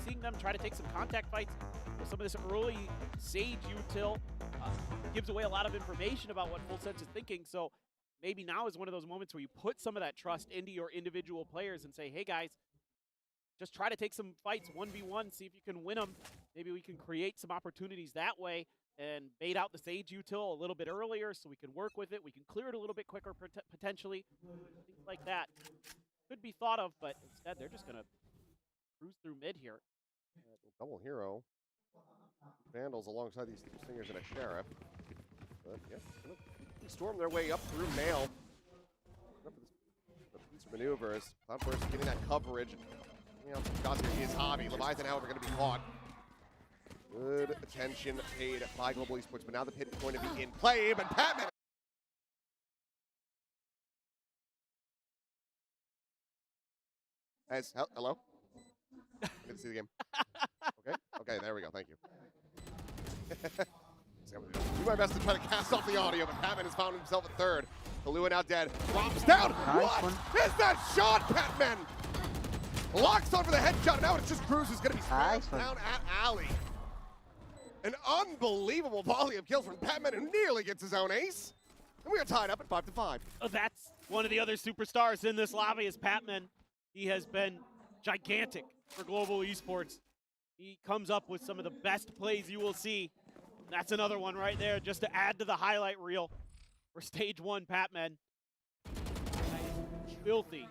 seeing them try to take some contact fights with some of this early Sage util. Gives away a lot of information about what Full Sense is thinking, so maybe now is one of those moments where you put some of that trust into your individual players and say, hey guys, just try to take some fights 1v1, see if you can win them. Maybe we can create some opportunities that way and bait out the Sage util a little bit earlier so we can work with it. We can clear it a little bit quicker potentially. Things like that could be thought of, but instead they're just going to cruise through mid here. Double hero. Vandals alongside these two singers and a sheriff. But yeah, gonna storm their way up through Mail. These maneuvers. Cloudburst getting that coverage. You know, shots here is Javi. Leviathan, however, going to be caught. Good attention paid by Global Esports, but now the pit is going to be in play. But Patman As hello. I didn't see the game. Okay, there we go. Thank you. Do my best to try to cast off the audio, but Patman has found himself at third. Kalua now dead. Drops down. What is that shot, Patman? Locks on for the headshot, and now it's just Cruz who's going to be smashed down at alley. An unbelievable volley of kills from Patman, who nearly gets his own ace. And we are tied up at 5-5. Oh, that's one of the other superstars in this lobby is Patman. He has been gigantic for global esports. He comes up with some of the best plays you will see. That's another one right there, just to add to the highlight reel for stage 1 Patman. Filthy.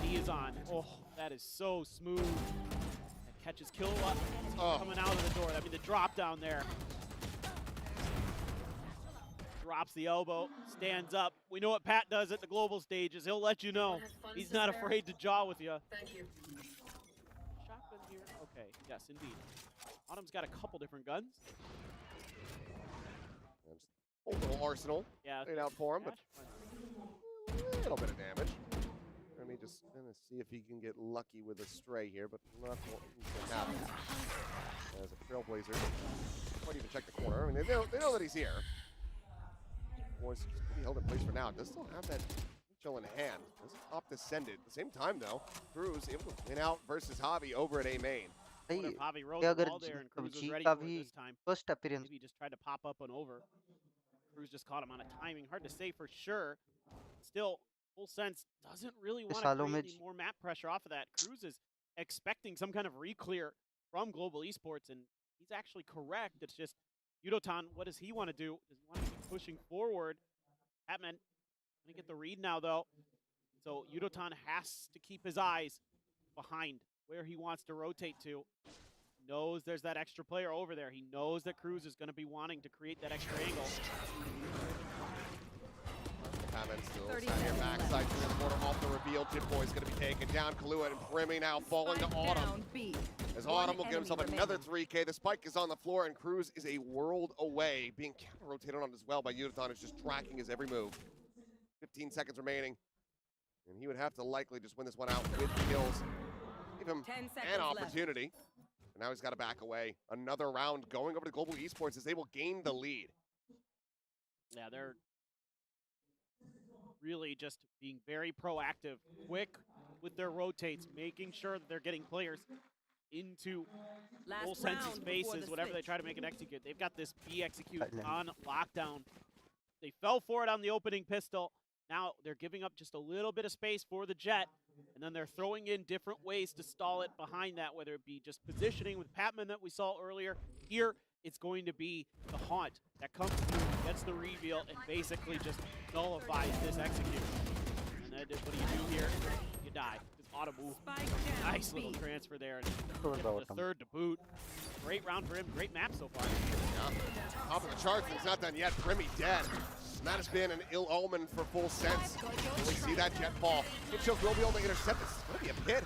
He is on. Oh, that is so smooth. That catches Kilowatt coming out of the door. I mean, the drop down there. Drops the elbow, stands up. We know what Pat does at the global stages. He'll let you know. He's not afraid to jaw with you. Thank you. Shotgun here. Okay, yes, indeed. Autumn's got a couple different guns. Old little arsenal. Yeah. Laid out for him, but a little bit of damage. Let me just see if he can get lucky with a stray here, but not what happen. As a trailblazer, might even check the corner. I mean, they know that he's here. Boys just pretty held in place for now. Does still have that chill in hand. Doesn't opt to send it. At the same time, though, Cruz able to win out versus Javi over at A main. What if Javi rode the ball there and Cruz was ready for it this time? First appearance. Maybe he just tried to pop up and over. Cruz just caught him on a timing. Hard to say for sure. Still, full sense doesn't really want to Chalo create any more map pressure off of that. Cruz is expecting some kind of re-clear from Global Esports, and he's actually correct. It's just Yudotan, what does he want to do? Does he want to keep pushing forward? Patman going to get the read now, though. So Yudotan has to keep his eyes behind where he wants to rotate to. Knows there's that extra player over there. He knows that Cruz is going to be wanting to create that extra angle. Patman still down here backside to the corner off the reveal. Jit Boy's going to be taken down. Kalua and Primi now falling to Autumn. As Autumn will get himself another 3K. The spike is on the floor, and Cruz is a world away. Being counter-rotated on as well by Yudotan, is just tracking his every move. 15 seconds remaining. And he would have to likely just win this one out with kills. Give him an opportunity. And now he's got to back away. Another round going over to Global Esports as they will gain the lead. Yeah, they're really just being very proactive, quick with their rotates, making sure that they're getting players into full sense of spaces, whatever they try to make it execute. They've got this B execute on lockdown. They fell for it on the opening pistol. Now they're giving up just a little bit of space for the Jet, and then they're throwing in different ways to stall it behind that, whether it be just positioning with Patman that we saw earlier. Here, it's going to be the Haunt that comes through, gets the reveal, and basically just nullifies this execute. And then what do you do here? You die. It's auto move. Nice little transfer there. And the third to boot. Great round for him. Great map so far. Yeah. Top of the charts, it's not done yet. Primi dead. And that has been an ill omen for Full Sense. We see that Jet fall. Mitchell will be able to intercept this. It's going to be a pit.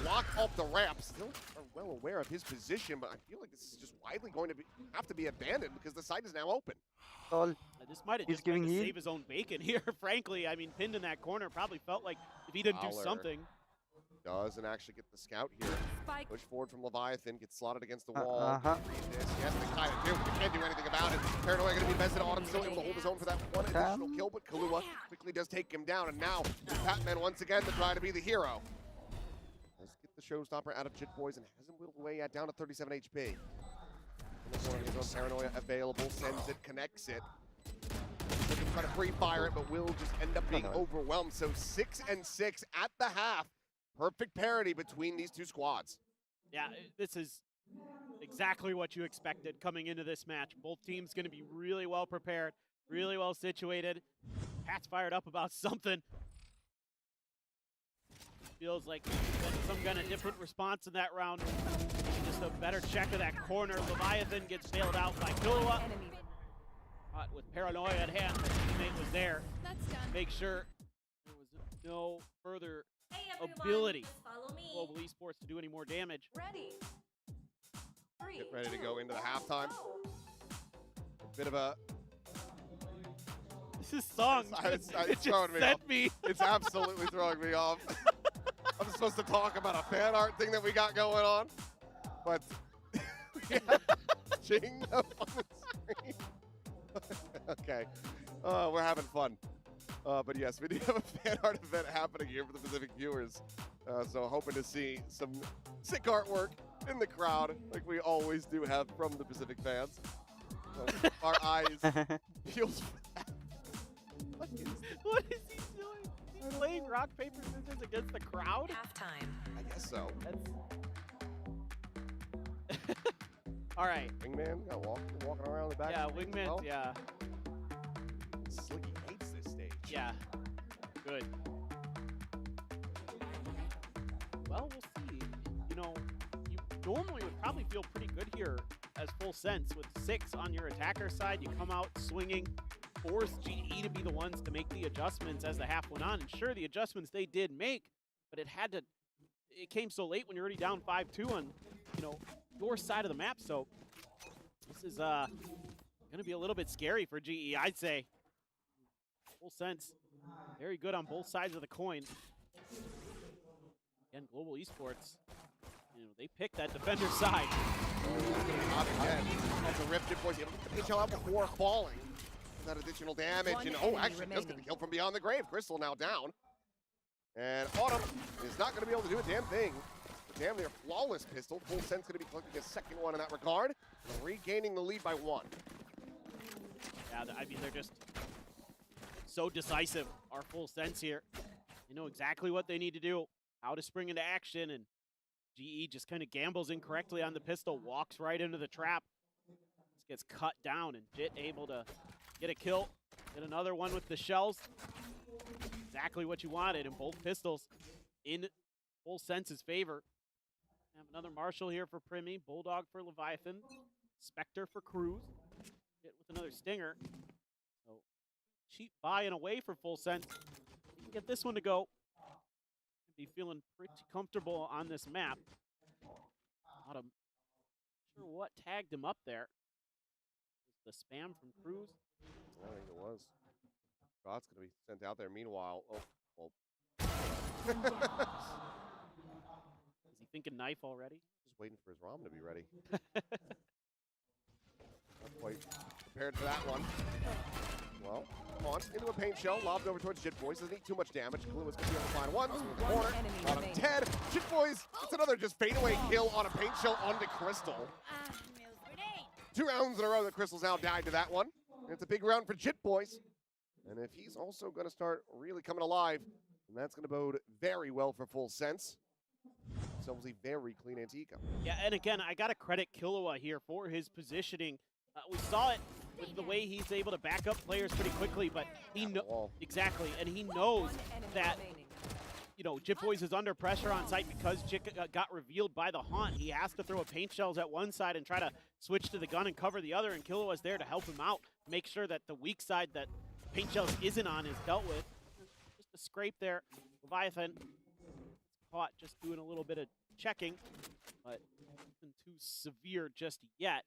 Block off the ramp. Still are well aware of his position, but I feel like this is just widely going to have to be abandoned because the site is now open. This might have just been to save his own bacon here, frankly. I mean, pinned in that corner, probably felt like if he didn't do something. Doesn't actually get the scout here. Push forward from Leviathan, gets slotted against the wall. Read this. Yes, they kind of do. They can't do anything about it. Paranoia going to be invested. Autumn still able to hold his own for that one additional kill, but Kalua quickly does take him down. And now Patman once again to try to be the hero. Let's get the showstopper out of Jit Boys and has him whittled away at down to 37 HP. One of his own Paranoia available, sends it, connects it. Looking to try to free fire it, but will just end up being overwhelmed. So 6 and 6 at the half. Perfect parity between these two squads. Yeah, this is exactly what you expected coming into this match. Both teams going to be really well prepared, really well situated. Pat's fired up about something. Feels like some kind of different response in that round. Just a better check of that corner. Leviathan gets bailed out by Kilowatt. With Paranoia at hand, the teammate was there. That's done. Make sure there was no further ability for Global Esports to do any more damage. Get ready to go into the halftime. Bit of a... This is song. It's throwing me off. It's absolutely throwing me off. I'm supposed to talk about a fan art thing that we got going on, but Ching up on the screen. Okay, we're having fun. But yes, we do have a fan art event happening here for the Pacific viewers. So hoping to see some sick artwork in the crowd, like we always do have from the Pacific fans. So our eyes peels for that. What is he doing? He's playing rock, paper, scissors against the crowd? Halftime. I guess so. All right. Wingman got walking around the back. Yeah, of the stage as Wingman, well. yeah. Slicky hates this stage. Yeah. Good. Well, we'll see. You know, you normally would probably feel pretty good here as full sense with 6 on your attacker side. You come out swinging, force GE to be the ones to make the adjustments as the half went on. And sure, the adjustments they did make, but it came so late when you're already down 5-2 on, you know, your side of the map. So this is going to be a little bit scary for GE, I'd say. Full sense. Very good on both sides of the coin. Again, Global Esports, you know, they picked that defender side. Not again. That's a ripped it, boys. HL out before falling. That additional damage. One And enemy actually just get the remaining. kill from beyond the grave. Crystal now down. And Autumn is not going to be able to do a damn thing. Damn near flawless pistol. Full sense going to be collecting a second one in that regard. Regaining the lead by 1. Yeah, I mean, they're just so decisive, our full sense here. They know exactly what they need to do, how to spring into action, and GE just kind of gambles incorrectly on the pistol, walks right into the trap. Just gets cut down, and Jit able to get a kill, get another one with the shells. Exactly what you wanted in both pistols in full sense's favor. Have another Marshall here for Primi, Bulldog for Leviathan, Spectre for Cruz. Hit with another stinger. So cheap buy and away for full sense. You can get this one to go. Be feeling pretty comfortable on this map. Not sure what tagged him up there. Was the spam from Cruz? I think it was. Scott's going to be sent out there. Meanwhile, oh, well. Is he thinking knife already? Just waiting for his ROM to be ready. Not quite prepared for that one. Well, come on, into a paint shell, lobbed over towards Jit Boys. Doesn't need too much damage. Clue is going to be able to find one. Through the corner. On him dead. Jit Boys, it's another just fadeaway kill on a paint shell onto Crystal. 2 rounds in a row that Crystal's now died to that one. And it's a big round for Jit Boys. And if he's also going to start really coming alive, then that's going to bode very well for full sense. It's almost a very clean Antica. Yeah, and again, I got to credit Killua here for his positioning. We saw it with the way he's able to back up players pretty quickly, but he knows exactly, and he knows that, you know, Jit Boys is under pressure on site because Jit got revealed by the haunt. He has to throw a paint shells at one side and try to switch to the gun and cover the other, and Killua's there to help him out, make sure that the weak side that paint shells isn't on is dealt with. Just a scrape there. Leviathan caught just doing a little bit of checking, but nothing too severe just yet.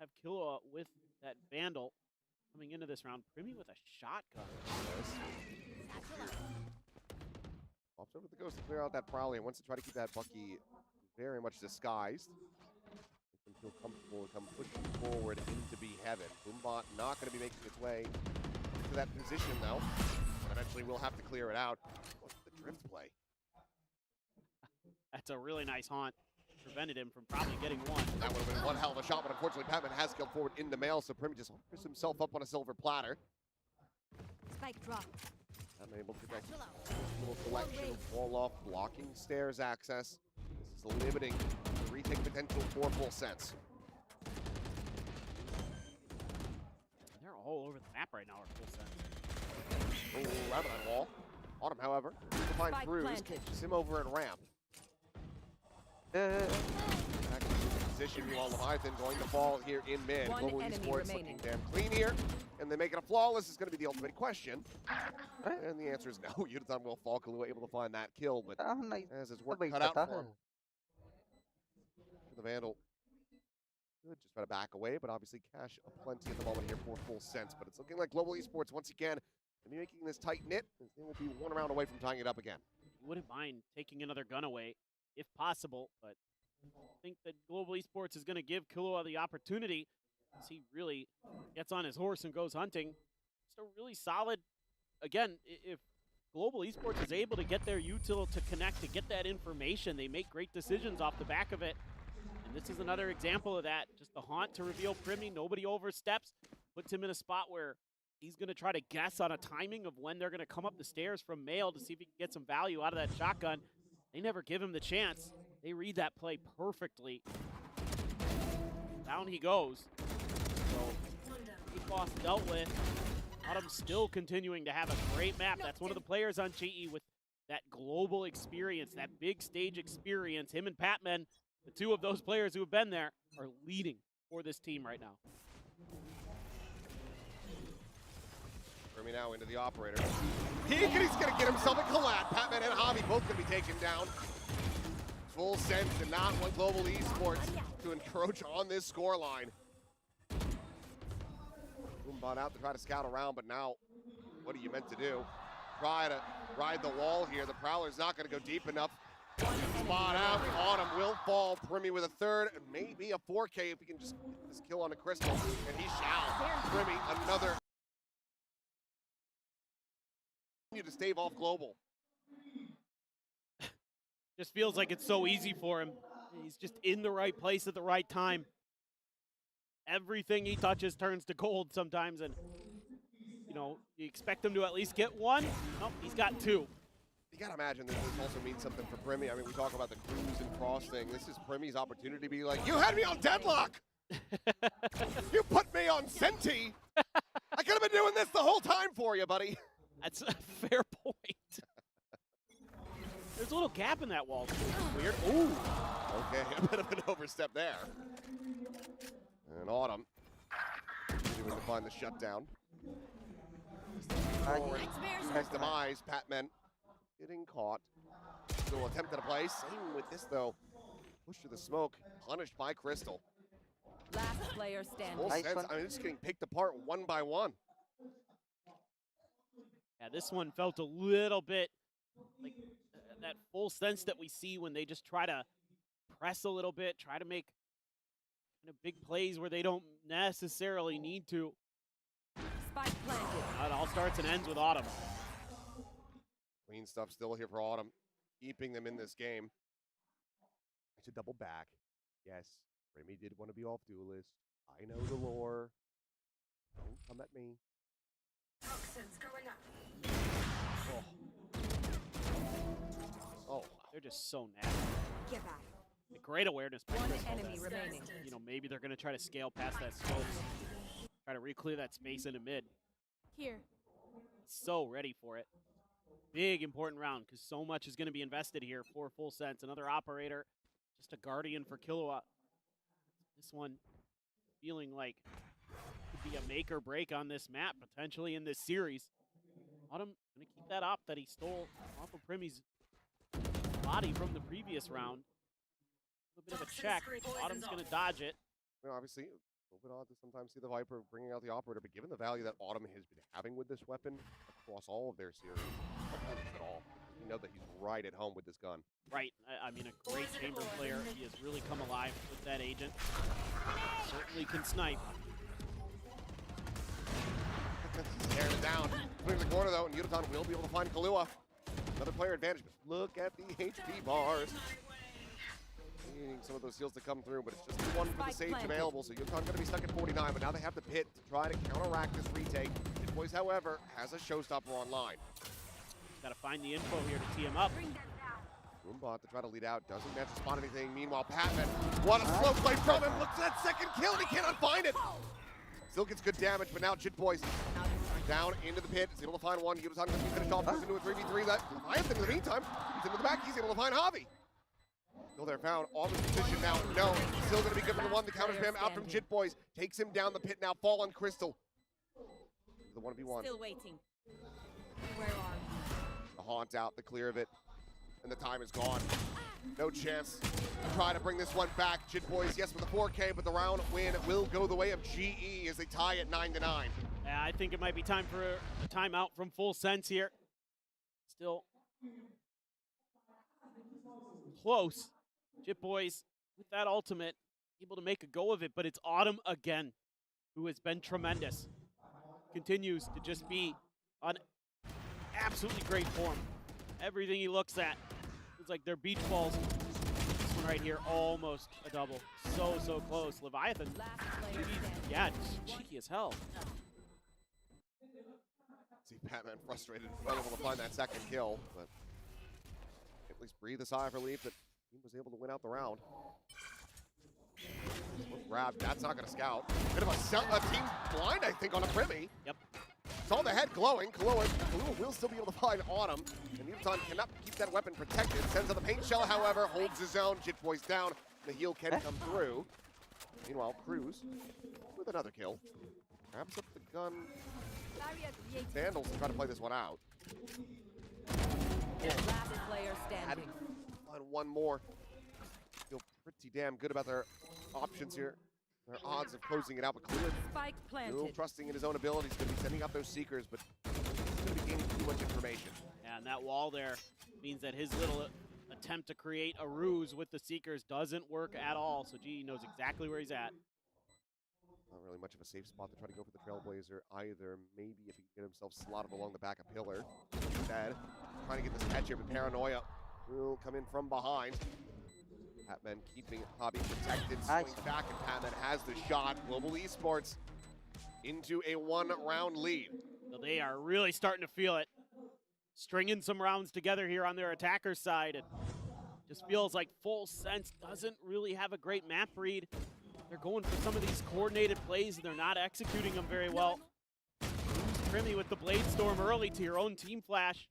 Have Killua with that Vandal coming into this round. Primi with a shotgun. Pops over the Ghost to clear out that Prowler and wants to try to keep that Bucky very much disguised. Make him feel comfortable and come pushing forward into be heaven. Boombot not going to be making its way to that position though. But eventually we'll have to clear it out. What's the drift play? That's a really nice haunt. Prevented him from probably getting one. That would have been one hell of a shot, but unfortunately Patman has killed forward into mail, so Primi just offers himself up on a silver platter. Spike drop. I'm able to get that little collection of wall-off blocking stairs access. This is limiting the retake potential for full sense. They're all over the map right now, full sense. Oh, right on that wall. Autumn, however, needs to find Cruz. Sim over at ramp. Back into position, meanwhile Leviathan going to fall here in mid. One Global enemy Esports remaining. looking damn clean here. And they make it a flawless is going to be the ultimate question. And the answer is no. Yudathon will fall. Killua able to find that kill, but as his work cut out for him. The Vandal could just try to back away, but obviously cash plenty at the moment here for full sense. But it's looking like Global Esports once again going to be making this tight knit. They will be one round away from tying it up again. wouldn't mind taking another gun away if possible, but I think that Global Esports is going to give Killua the opportunity as he really gets on his horse and goes hunting. Just a really solid, again, if Global Esports is able to get their util to connect, to get that information, they make great decisions off the back of it. And this is another example of that. Just the haunt to reveal Primy. Nobody oversteps, puts him in a spot where he's going to try to guess on a timing of when they're going to come up the stairs from Mail to see if he can get some value out of that shotgun. They never give him the chance. They read that play perfectly. Down he goes. So, big boss dealt with. Autumn still continuing to have a great map. That's one of the players on GE with that global experience, that big stage experience. Him and Patman, the two of those players who have been there, are leading for this team right now. Primy now into the operator. He's going to get himself a collat. Patman and Javi both going to be taken down. Full sense to not want Global Esports to encroach on this scoreline. Boombot out to try to scout around, but now, what are you meant to do? Try to ride the wall here. The Prowler's not going to go deep enough. Spot out. Autumn will fall. Primy with a third, maybe a 4K if he can just get this kill on the Crystal, and he shall. Primy, another. To stave off Global. Just feels like it's so easy for him. He's just in the right place at the right time. Everything he touches turns to gold sometimes, and you know, you expect him to at least get one. Nope, he's got two. You gotta imagine that this also means something for Primy. I mean, we talk about the cruise and cross thing. This is Primy's opportunity to be like, you had me on deadlock! You put me on Senti! I could have been doing this the whole time for you, buddy. That's a fair point. There's a little gap in that wall. Weird. Ooh. Okay, a bit of an overstep there. And Autumn continuing to find the shutdown. Forward. His demise. Patman getting caught. Still attempted a play. Same with this though. Push to the smoke. Punished by Crystal. Last player standing. Full sense. I mean, it's getting picked apart one by one. Yeah, this one felt a little bit like that full sense that we see when they just try to press a little bit, try to make kind of big plays where they don't necessarily need to. Spike planted. It all starts and ends with Autumn. Clean stuff still here for Autumn, keeping them in this game. It's a double back. Yes, Primy did want to be off Duelist. I know the lore. Don't come at me. Toxins going up. Oh, they're just so nasty. Get back. A great awareness by One Crystal enemy that, remaining. you know, maybe they're going to try to scale past that scope, try to re-clear that space into mid. Here. So ready for it. Big important round because so much is going to be invested here for Full Sense. Another operator, just a guardian for Killua. This one feeling like could be a make or break on this map, potentially in this series. Autumn going to keep that op that he stole off of Primy's body from the previous round. A little bit of a check. Autumn's going to dodge it. You know, obviously, a little bit odd to sometimes see the Viper bringing out the Operator, but given the value that Autumn has been having with this weapon across all of their series, not at all. We know that he's right at home with this gun. Right. I mean, a great chamber player. He has really come alive with that agent. Certainly can snipe. Tearing it down. Putting the corner, though, and Yudotan will be able to find Killua. Another player advantage, but look at the HP bars. Needing some of those heals to come through, but it's just the one for the Sage available, so Yudotan going to be stuck at 49, but now they have the pit to try to counteract this retake. Boys, however, has a showstopper online. Got to find the info here to tee him up. Boombot to try to lead out, doesn't manage to spot anything. Meanwhile, Patman, what a slow play from him. Looks at that second kill, and he cannot find it. Still gets good damage, but now Jit Boys down into the pit. Is able to find one. Yudotan going to be finished off. Goes into a 3v3. That Leviathan in the meantime. He's into the back. He's able to find Javi. Still there, found off his position now. No, still going to be good for the one. The counter spam out from Jit Boys. Takes him down the pit now. Fall on Crystal. The 1v1. Still waiting. Where are you? The haunt out, the clear of it. And the time is gone. No chance to try to bring this one back. Jit Boys, yes, with a 4K, but the round win will go the way of GE as they tie at 9-9. Yeah, I think it might be time for a timeout from Full Sense here. Still close. Jit Boys, with that ultimate, able to make a go of it, but it's Autumn again, who has been tremendous. Continues to just be on absolutely great form. Everything he looks at, it's like they're beach balls. This one right here, almost a double. So close. Leviathan, Last player standing. yeah, cheeky as hell. See Batman frustrated, unable to find that second kill, but at least breathe a sigh of relief that he was able to win out the round. Grab, that's not going to scout. Bit of a team blind, I think, on a Primi. Yep. Saw the head glowing. Kalua will still be able to find Autumn. And Newton cannot keep that weapon protected. Sends on the paint shell, however, holds his own. Jit Boy's down. The heal can come through. Meanwhile, Cruz with another kill. Grabs up the gun. Vandals to try to play this one out. Last player Had standing. to find one more. Feel pretty damn good about their options here. Their odds of closing it out, but Clear Spike still planted. trusting in his own abilities, going to be sending out those Seekers, but he's going to be gaining too much information. Yeah, and that wall there means that his little attempt to create a ruse with the Seekers doesn't work at all. So G knows exactly where he's at. Not really much of a safe spot to try to go for the Trailblazer either. Maybe if he can get himself slotted along the back of Pillar. Instead, trying to get this catch here, but Paranoia will come in from behind. Patman keeping Hobby protected, swings back, and Patman has the shot. Global Esports into a one-round lead. So they are really starting to feel it. Stringing some rounds together here on their attacker side. It just feels like Full Sense doesn't really have a great map read. They're going for some of these coordinated plays, and they're not executing them very well. Primi with the Blade Storm early to your own team flash.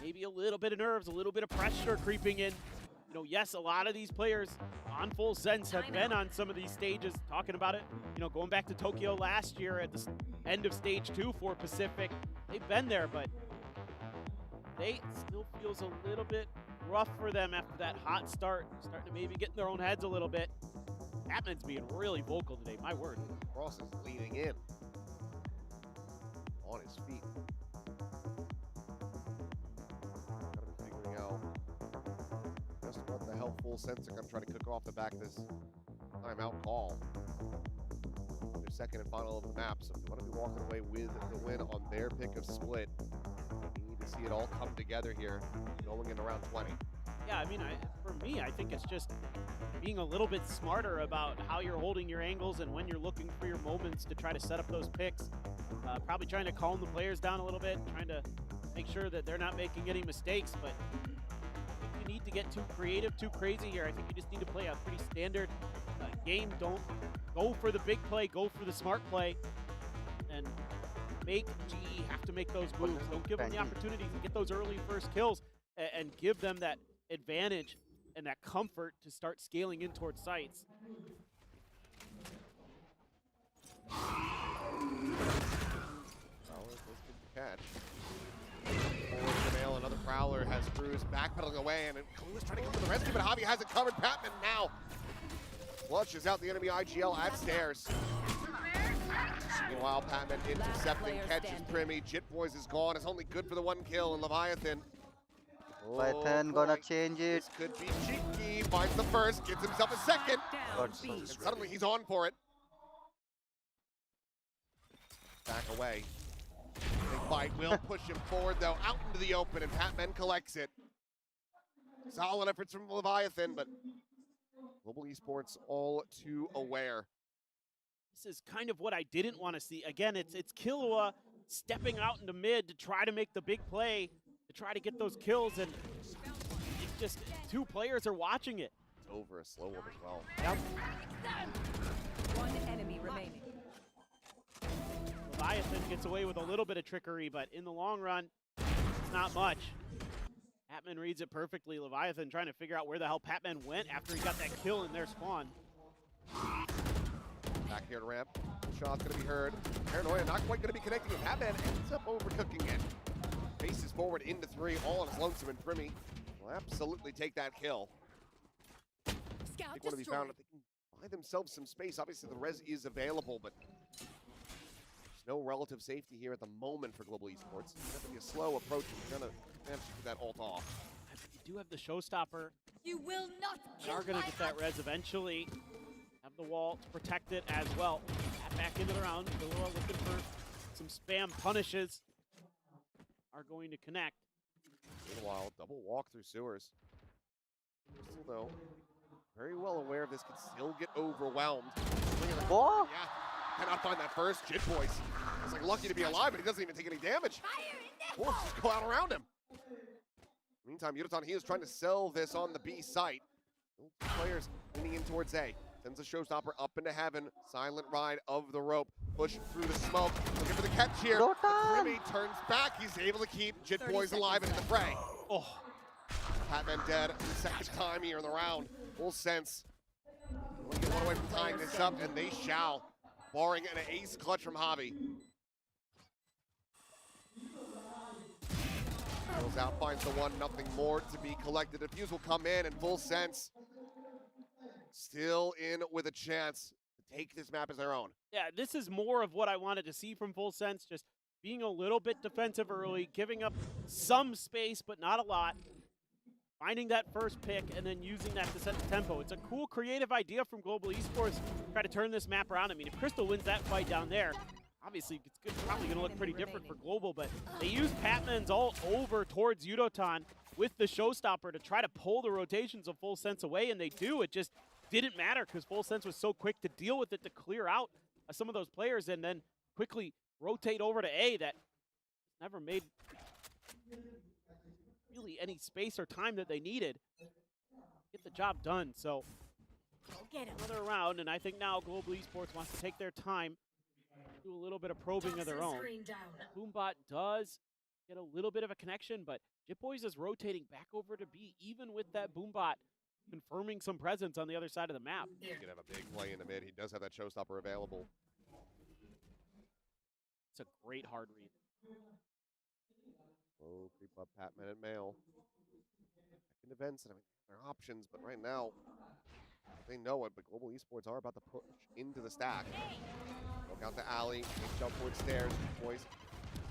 Maybe a little bit of nerves, a little bit of pressure creeping in. You know, yes, a lot of these players on Full Sense have been on some of these stages talking about it. You know, going back to Tokyo last year at the end of stage 2 for Pacific, they've been there, but they still feels a little bit rough for them after that hot start. Starting to maybe get in their own heads a little bit. Batman's being really vocal today, my word. Cross is leaning in. On his feet. Gotta be figuring out just what the hell Full Sense are gonna try to cook off the back of this timeout call. Their second and final of the map, so if they want to be walking away with the win on their pick of split, we need to see it all come together here, going in around 20. Yeah, I mean, for me, I think it's just being a little bit smarter about how you're holding your angles and when you're looking for your moments to try to set up those picks. Probably trying to calm the players down a little bit, trying to make sure that they're not making any mistakes, but I think you need to get too creative, too crazy here. I think you just need to play a pretty standard game. Don't go for the big play, go for the smart play, and make GE have to make those moves. Don't give them the opportunity to get those early first kills and give them that advantage and that comfort to start scaling in towards sites. Catch. Forward to the mail, another Prowler has Cruz backpedaling away, and Kalu's trying to come to the rescue, but Javi has it covered. Patman now flushes out the enemy IGL at stairs. Meanwhile, Patman intercepting, catches Primi. Jit Boys is gone. It's only good for the one kill, and Leviathan. Leviathan gonna change it. This could be cheeky. Finds the first, gets himself a second. And suddenly he's on for it. Back away. Big fight will push him forward, though, out into the open, and Patman collects it. Solid efforts from Leviathan, but Global Esports all too aware. This is kind of what I didn't want to see. Again, it's Killua stepping out into mid to try to make the big play, to try to get those kills, and it's just two players are watching it. It's over a slow one as well. Yep. One enemy remaining. Leviathan gets away with a little bit of trickery, but in the long run, it's not much. Patman reads it perfectly. Leviathan trying to figure out where the hell Patman went after he got that kill in their spawn. Back here to ramp. The shot's going to be heard. Paranoia not quite going to be connecting, and Patman ends up overcooking it. Faces forward into 3, all on his lonesome, and Primi will absolutely take that kill. I think want to be found if they can buy themselves some space. Obviously, the res is available, but there's no relative safety here at the moment for Global Esports. It's going to be a slow approach. We're going to manage to get that ult off. I You do have the showstopper. You will not They kill are going my to get that res eventually. Have the wall to protect it as well. Back into the round. Galua looking for some spam punishes. Are going to connect. Meanwhile, double walk through sewers. Crystal, though, very well aware of this, can still get overwhelmed. What? Yeah, cannot find that first. Jit Boys is like lucky to be alive, but he doesn't even take any damage. Wolves just go out around him. Meantime, Yudotan, he is trying to sell this on the B site. Players leaning in towards A. Sends a showstopper up into heaven. Silent ride of the rope. Push through the smoke. Looking for the catch here. Grimmy turns back. He's able to keep Jit Boys alive in the fray. Oh. Patman dead the second time here in the round. Full sense. Want to get one away from tying this up, and they shall. Barring an ace clutch from Javi. Goes out, finds the one, nothing more to be collected. Defuse will come in, and Full Sense still in with a chance to take this map as their own. Yeah, this is more of what I wanted to see from Full Sense, just being a little bit defensive early, giving up some space, but not a lot. Finding that first pick and then using that to set the tempo. It's a cool, creative idea from Global Esports to try to turn this map around. I mean, if Crystal wins that fight down there, obviously it's probably going to look pretty different for Global, but they use Patman's ult over towards Yudotan with the showstopper to try to pull the rotations of Full Sense away, and they do. It just didn't matter because Full Sense was so quick to deal with it to clear out some of those players and then quickly rotate over to A that never made really any space or time that they needed. Get the job done. So another round, and I think now Global Esports wants to take their time, do a little bit of probing of their own. Boombot does get a little bit of a connection, but Jit Boys is rotating back over to B, even with that Boombot confirming some presence on the other side of the map. He's going to have a big play in the mid. He does have that showstopper available. It's a great hard read. Oh, creep up Patman and Mail. Back in events, and I mean, there are options, but right now, they know it, but Global Esports are about to push into the stack. Look out to Alley, jump towards stairs. Boys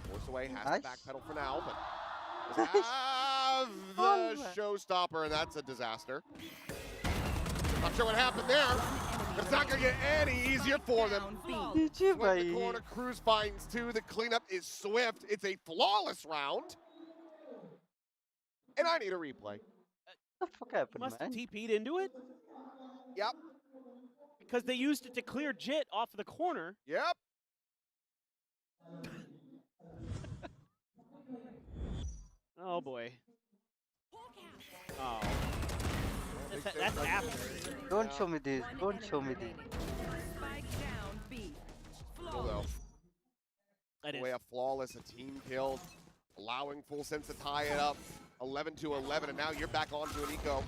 force away, has to backpedal for now, but have the showstopper, and that's a disaster. Not sure what happened there, but it's not going to get any easier for them. Swing the corner, Cruz finds two. The cleanup is swift. It's a flawless round. And I need a replay. The fuck happened, Must have man? TP'd into it? Yep. Because they used it to clear Jit off of the corner. Yep. Oh boy. Oh. That's after. Don't show me this. Don't show me this. Spike down B. Although, That is. way a flawless, a team kill, allowing Full Sense to tie it up. 11-11, and now you're back onto an eco.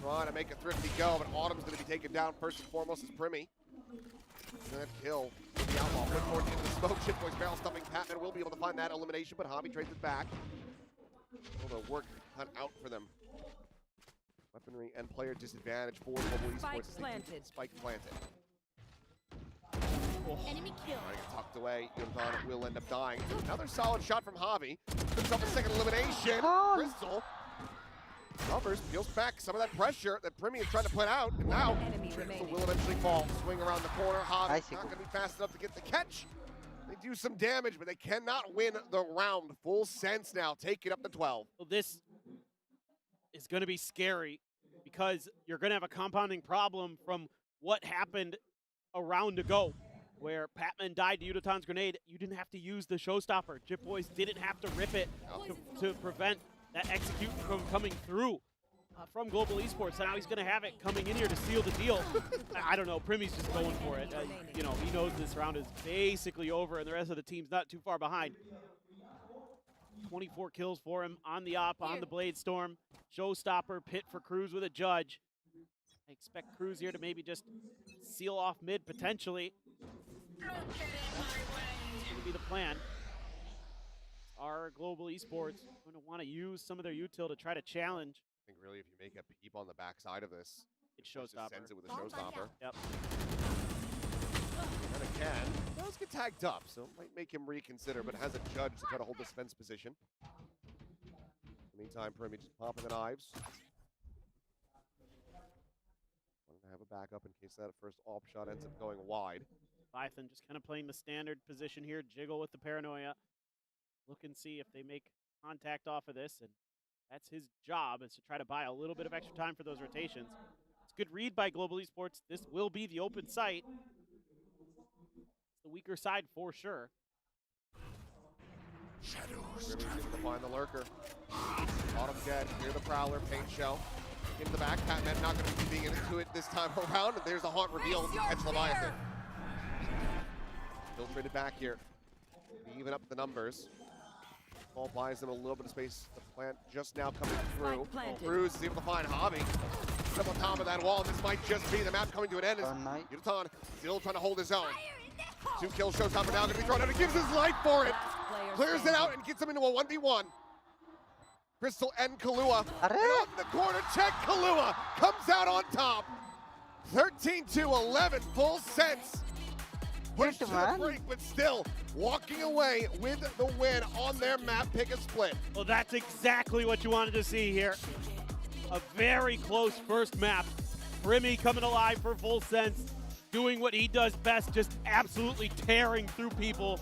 Trying to make a thrifty go, but Autumn's going to be taken down first and foremost as Primmy. That kill with the outlaw. Put forward into the smoke. Jit Boys barrel stuffing. Patman will be able to find that elimination, but Hobby trades it back. Will the work cut out for them? Weaponry and player disadvantage for Global Esports. Spike planted. Spike planted. Enemy kill. Trying to get tucked away. Yudotan will end up dying. Another solid shot from Javi. Picks up a second elimination. Crystal covers, peels back some of that pressure that Primmy is trying to put out. And now, Crystal will eventually fall. Swing around the corner. Javi's not going to be fast enough to get the catch. They do some damage, but they cannot win the round. Full Sense now, take it up to 12. Well, this is going to be scary because you're going to have a compounding problem from what happened a round ago, where Patman died to Yudotan's grenade. You didn't have to use the showstopper. Jit Boys didn't have to rip it to prevent that execute from coming through from Global Esports. So now he's going to have it coming in here to seal the deal. I don't know. Primmy's just going for it. You know, he knows this round is basically over, and the rest of the team's not too far behind. 24 kills for him on the op, on the Blade Storm. Showstopper, pit for Cruz with a judge. I expect Cruz here to maybe just seal off mid potentially. That's going to be the plan. Our Global Esports going to want to use some of their util to try to challenge. I think really if you make a peep on the backside of this, it's just showstopper. sends it with a showstopper. Yep. And again, does get tagged up, so it might make him reconsider, but has a judge to try to hold this fence position. Meantime, Primi just popping the knives. Wanting to have a backup in case that first op shot ends up going wide. Python just kind of playing the standard position here, jiggle with the paranoia. Look and see if they make contact off of this, and that's his job, is to try to buy a little bit of extra time for those rotations. It's a good read by Global Esports. This will be the open site. It's the weaker side for sure. Shadows able to find the lurker. Bottom dead. Near the prowler. Paint shell. Into the back. Patman not going to be being into it this time around. There's the haunt reveal. Catch Leviathan. Filtrated back here. Even up the numbers. Paul buys them a little bit of space. The plant just now coming through. Cruz is able to find Hobby. Up on top of that wall. This might just be the map coming to an end. Yutan still trying to hold his own. 2 kills. Showtime are now going to be thrown out. He gives his life for it. Clears it out and gets him into a 1v1. Crystal and Kahlua. And on the corner check. Kahlua comes out on top. 13-11. Full sense. Pushed to the break, but still walking away with the win on their map pick a split. Well, that's exactly what you wanted to see here. A very close first map. Primi coming alive for Full Sense, doing what he does best, just absolutely tearing through people.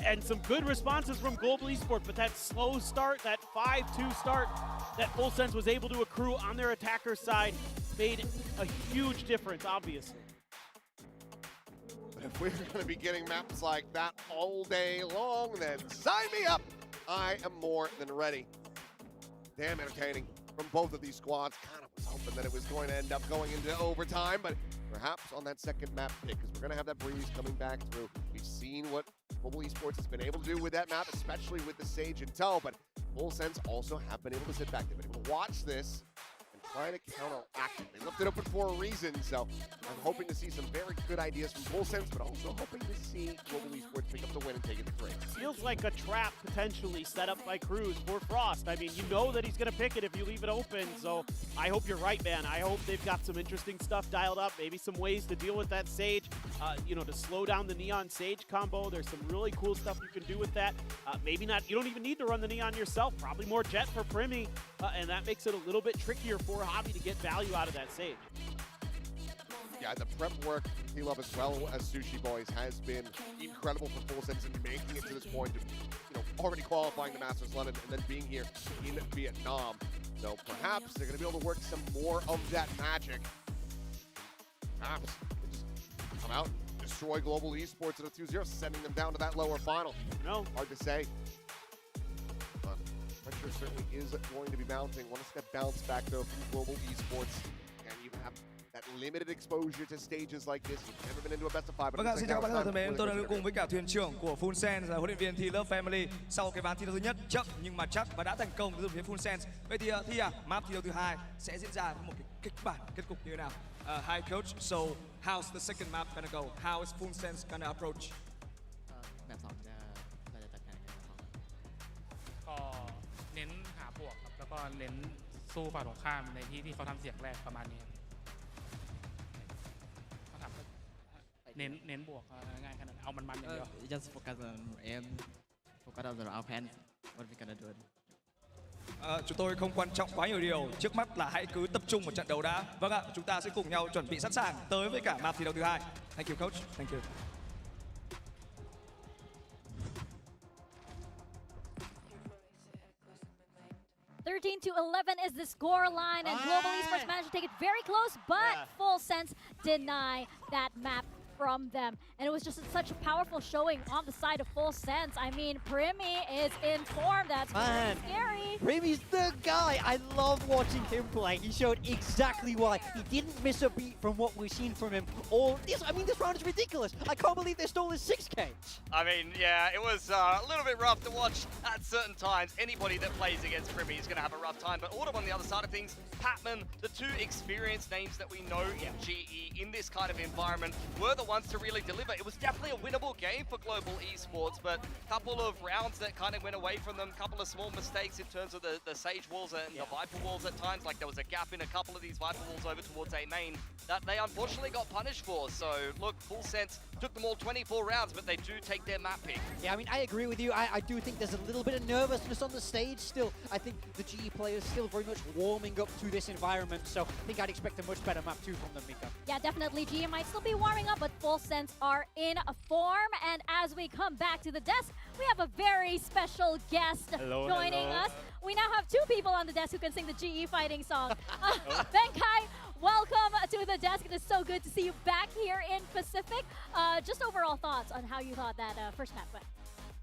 And some good responses from Global Esports, but that slow start, that 5-2 start that Full Sense was able to accrue on their attacker side made a huge difference, obviously. But if we're going to be getting maps like that all day long, then sign me up. I am more than ready. Damn entertaining from both of these squads. Kind of was hoping that it was going to end up going into overtime, but perhaps on that second map pick, because we're going to have that breeze coming back through. We've seen what Global Esports has been able to do with that map, especially with the Sage and Toe, but Full Sense also have been able to sit back. They've been able to watch this and try to counteract it. They left it open for a reason, so I'm hoping to see some very good ideas from Full Sense, but also hoping to see Global Esports pick up the win and take it to 3. Feels like a trap potentially set up by Cruz for Frost. I mean, you know that he's going to pick it if you leave it open, so I hope you're right, man. I hope they've got some interesting stuff dialed up, maybe some ways to deal with that Sage, you know, to slow down the Neon Sage combo. There's some really cool stuff you can do with that. Maybe not, you don't even need to run the Neon yourself, probably more Jet for Primi, and that makes it a little bit trickier for Hobby to get value out of that Sage. Yeah, the prep work from T-Love as well as Sushi Boys has been incredible for Full Sense in making it to this point of, you know, already qualifying the Masters London and then being here in Vietnam. So perhaps they're going to be able to work some more of that magic. Perhaps they just come out and destroy Global Esports at a 2-0, sending them down to that lower final. No. Hard to say. But pressure certainly is going to be mounting. Want to step bounce back though from Global Esports. And you have that limited exposure to stages like this. You've never been into a best of 5. Vâng ạ, xin chào các bạn thân mến, tôi đang cùng với cả thuyền trưởng của Full Sense là huấn luyện viên T-Love Family sau cái ván thi đấu thứ nhất chậm nhưng mà chắc và đã thành công từ phía Full Sense. Vậy thì Thi map thi đấu thứ hai sẽ diễn ra với một cái kịch bản kết cục như thế nào? Hi coach, so how's the second map gonna go? How is Full Sense gonna approach? แบบ2เราจะจัดการยังไงครับ ก็เน้นหาบวกครับแล้วก็เน้นสู้ฝ่ายตรงข้ามในที่เขาทำเสียงแรกประมาณนี้ครับเน้นบวกง่ายขนาดเอามันอย่างเดียว just focus on aim focus on our plan what we gonna do Chúng tôi không quan trọng quá nhiều điều, trước mắt là hãy cứ tập trung vào trận đấu đã. Vâng ạ, chúng ta sẽ cùng nhau chuẩn bị sẵn sàng tới với cả map thi đấu thứ hai. Thank you coach, thank you. To 11 is the score line, and Global Esports managed to take it very close, but Full Sense deny that map from them. And it was just such a powerful showing on the side of Full Sense. I mean, Primi is in form. That's really scary. Primi's the guy. I love watching him play. He showed exactly why. He didn't miss a beat from what we've seen from him all this. I mean, this round is ridiculous. I can't believe they stole his 6K. I mean, yeah, it was a little bit rough to watch at certain times. Anybody that plays against Primi is going to have a rough time. But Autumn on the other side of things, Patman, the two experienced names that we know in GE in this kind of environment, were the ones to really deliver. It was definitely a winnable game for Global Esports, but a couple of rounds that kind of went away from them, couple of small mistakes in terms terms of the Sage walls and the Viper walls at times. Like, there was a gap in a couple of these Viper walls over towards A main that they unfortunately got punished for. So, look, Full Sense took them all 24 rounds, but they do take their map pick. Yeah, I mean, I agree with you. I do think there's a little bit of nervousness on the stage still. I think the GE players still very much warming up to this environment, so I think I'd expect a much better map too from them, Mika. Yeah, definitely. GE might still be warming up, but Full Sense are in form. And as we come back to the desk, we have a very special guest joining us. We now have two people on the desk who can sing the GE fighting song. Benkai, welcome to the desk. It is so good to see you back here in Pacific. Just overall thoughts on how you thought that first map went.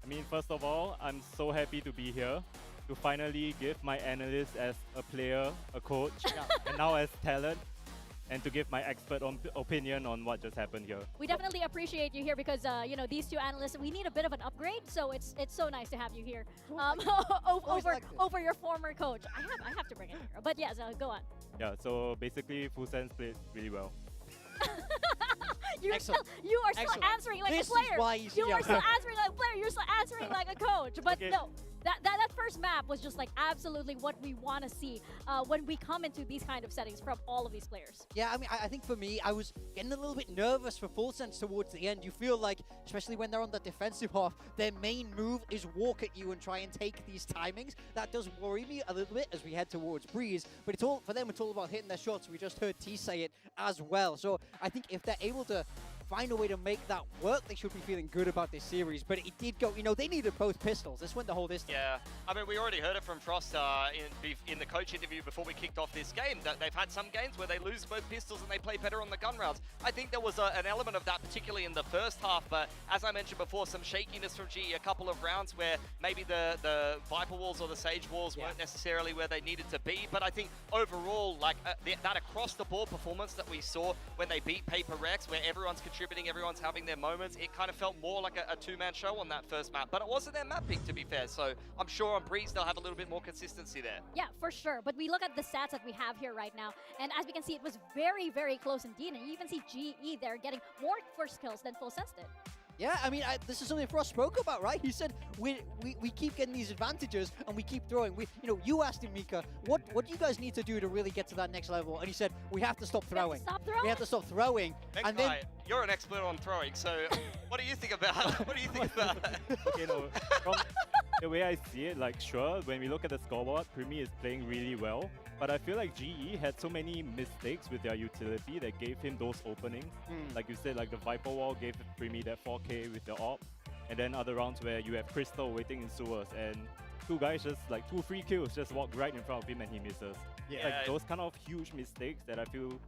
I mean, first of all, I'm so happy to be here to finally give my analyst as a player, a coach, and now as talent, and to give my expert opinion on what just happened here. We definitely appreciate you here because you know, these two analysts, we need a bit of an upgrade, so it's so nice to have you here over your former coach. I have to bring it here, but yes, go on. Yeah, so basically Full Sense played really well. You are still answering like this a player. Is why you are still answering like a player. You're still answering like a coach. But no, that first map was just like absolutely what we want to see when we come into these kind of settings from all of these players. Yeah, I mean, I think for me, I was getting a little bit nervous for Full Sense towards the end. You feel like, especially when they're on the defensive half, their main move is walk at you and try and take these timings. That does worry me a little bit as we head towards Breeze. But it's all for them. It's all about hitting their shots. We just heard T say it as well. So I think if they're able to find a way to make that work, they should be feeling good about this series. But it did go, you know, they needed both pistols. This went the whole distance. Yeah, I mean, we already heard it from Frost in the coach interview before we kicked off this game, that they've had some games where they lose both pistols and they play better on the gun rounds. I think there was an element of that, particularly in the first half, but as I mentioned before, some shakiness from GE, a couple of rounds where maybe the Viper walls or the Sage walls weren't necessarily where they needed to be, but I think overall, like that across-the-board performance that we saw when they beat Paper Rex, where everyone's contributing, everyone's having their moments, it kind of felt more like a two-man show on that first map, but it wasn't their map pick, to be fair, so I'm sure on Breeze they'll have a little bit more consistency there. Yeah, for sure. But we look at the stats that we have here right now, and as we can see, it was very, very close indeed, and you even see GE there getting more first kills than Full Sense did. Yeah, I mean, this is something Frost spoke about, right? He said we keep getting these advantages and we keep throwing. You asked him, Mika, what do you guys need to do to really get to that next level? And he said we have to stop throwing. We have to stop throwing. And then you're an expert on throwing, so what do you think about that? Okay, no, from the way I see it, like, sure, when we look at the scoreboard, Primi is playing really well. But I feel like GE had so many mistakes with their utility that gave him those openings. Like you said, like the Viper wall gave Primi that 4K with the AWP. And then other rounds where you have Crystal waiting in sewers and two guys just like 2 free kills just walk right in front of him and he misses. Yeah. Like those kind of huge mistakes that I feel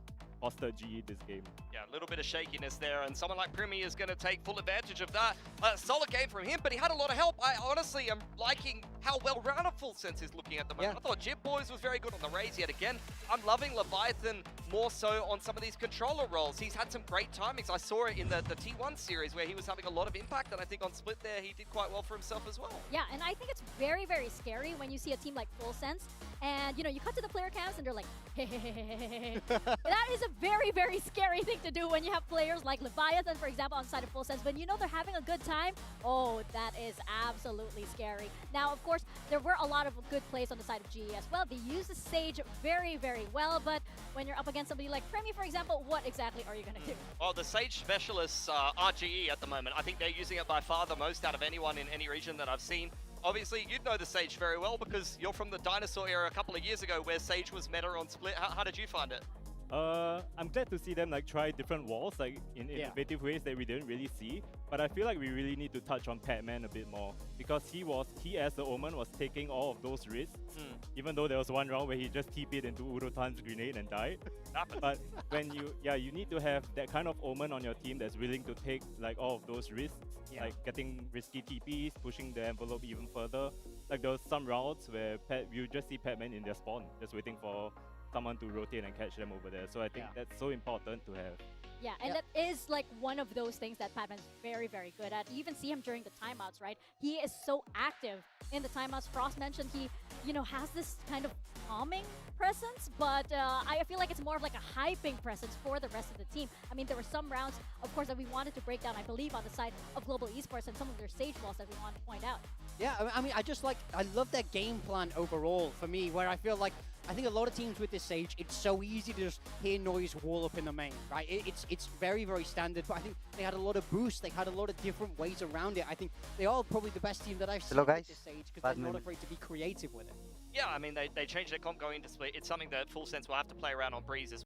costed GE this game. Yeah, a little bit of shakiness there, and someone like Primi is going to take full advantage of that. Solid game from him, but he had a lot of help. I honestly am liking how well-rounded Full Sense is looking at the moment. I thought Jib Boys was very good on the raise yet again. I'm loving Leviathan more so on some of these controller roles. He's had some great timings. I saw it in the T1 series where he was having a lot of impact, and I think on Split there he did quite well for himself as well. Yeah, and I think it's very, very scary when you see a team like Full Sense, and you cut to the player cams and they're like, hey, hey, hey, hey, hey, hey. That is a very, very scary thing to do when you have players like Leviathan, for example, on the side of Full Sense. When you know they're having a good time, oh, that is absolutely scary. Now, of course, there were a lot of good plays on the side of GE as well. They used the Sage very, very well, but when you're up against somebody like Premi, for example, what exactly are you going to do? Well, the Sage specialists are GE at the moment. I think they're using it by far the most out of anyone in any region that I've seen. Obviously, you'd know the Sage very well because you're from the Dinosaur era a couple of years ago where Sage was meta on Split. How did you find it? I'm glad to see them like try different walls like in innovative ways that we didn't really see. But I feel like we really need to touch on Padman a bit more because he as the Omen was taking all of those risks. Even though there was one round where he just TP'd into Urotan's grenade and died. But when you need to have that kind of Omen on your team that's willing to take like all of those risks, like getting risky TPs, pushing the envelope even further. Like there was some rounds where you just see Padman in their spawn, just waiting for someone to rotate and catch them over there. So I think that's so important to have. Yeah, and that is like one of those things that Patman's very, very good at. You even see him during the timeouts, right? He is so active in the timeouts. Frost mentioned he, has this kind of calming presence, but I feel like it's more of like a hyping presence for the rest of the team. I mean, there were some rounds, of course, that we wanted to break down, I believe, on the side of Global Esports and some of their stage walls that we wanted to point out. Yeah, I mean, I love their game plan overall for me, where I feel like, I think a lot of teams with this stage, it's so easy to just hear noise wall up in the main, right? It's very, very standard, but I think they had a lot of boosts. They had a lot of different ways around it. I think they are probably the best team that I've seen with this stage because they're not afraid to be creative with it. Yeah, I mean, they changed their comp going into split. It's something that Full Sense will have to play around on Breeze as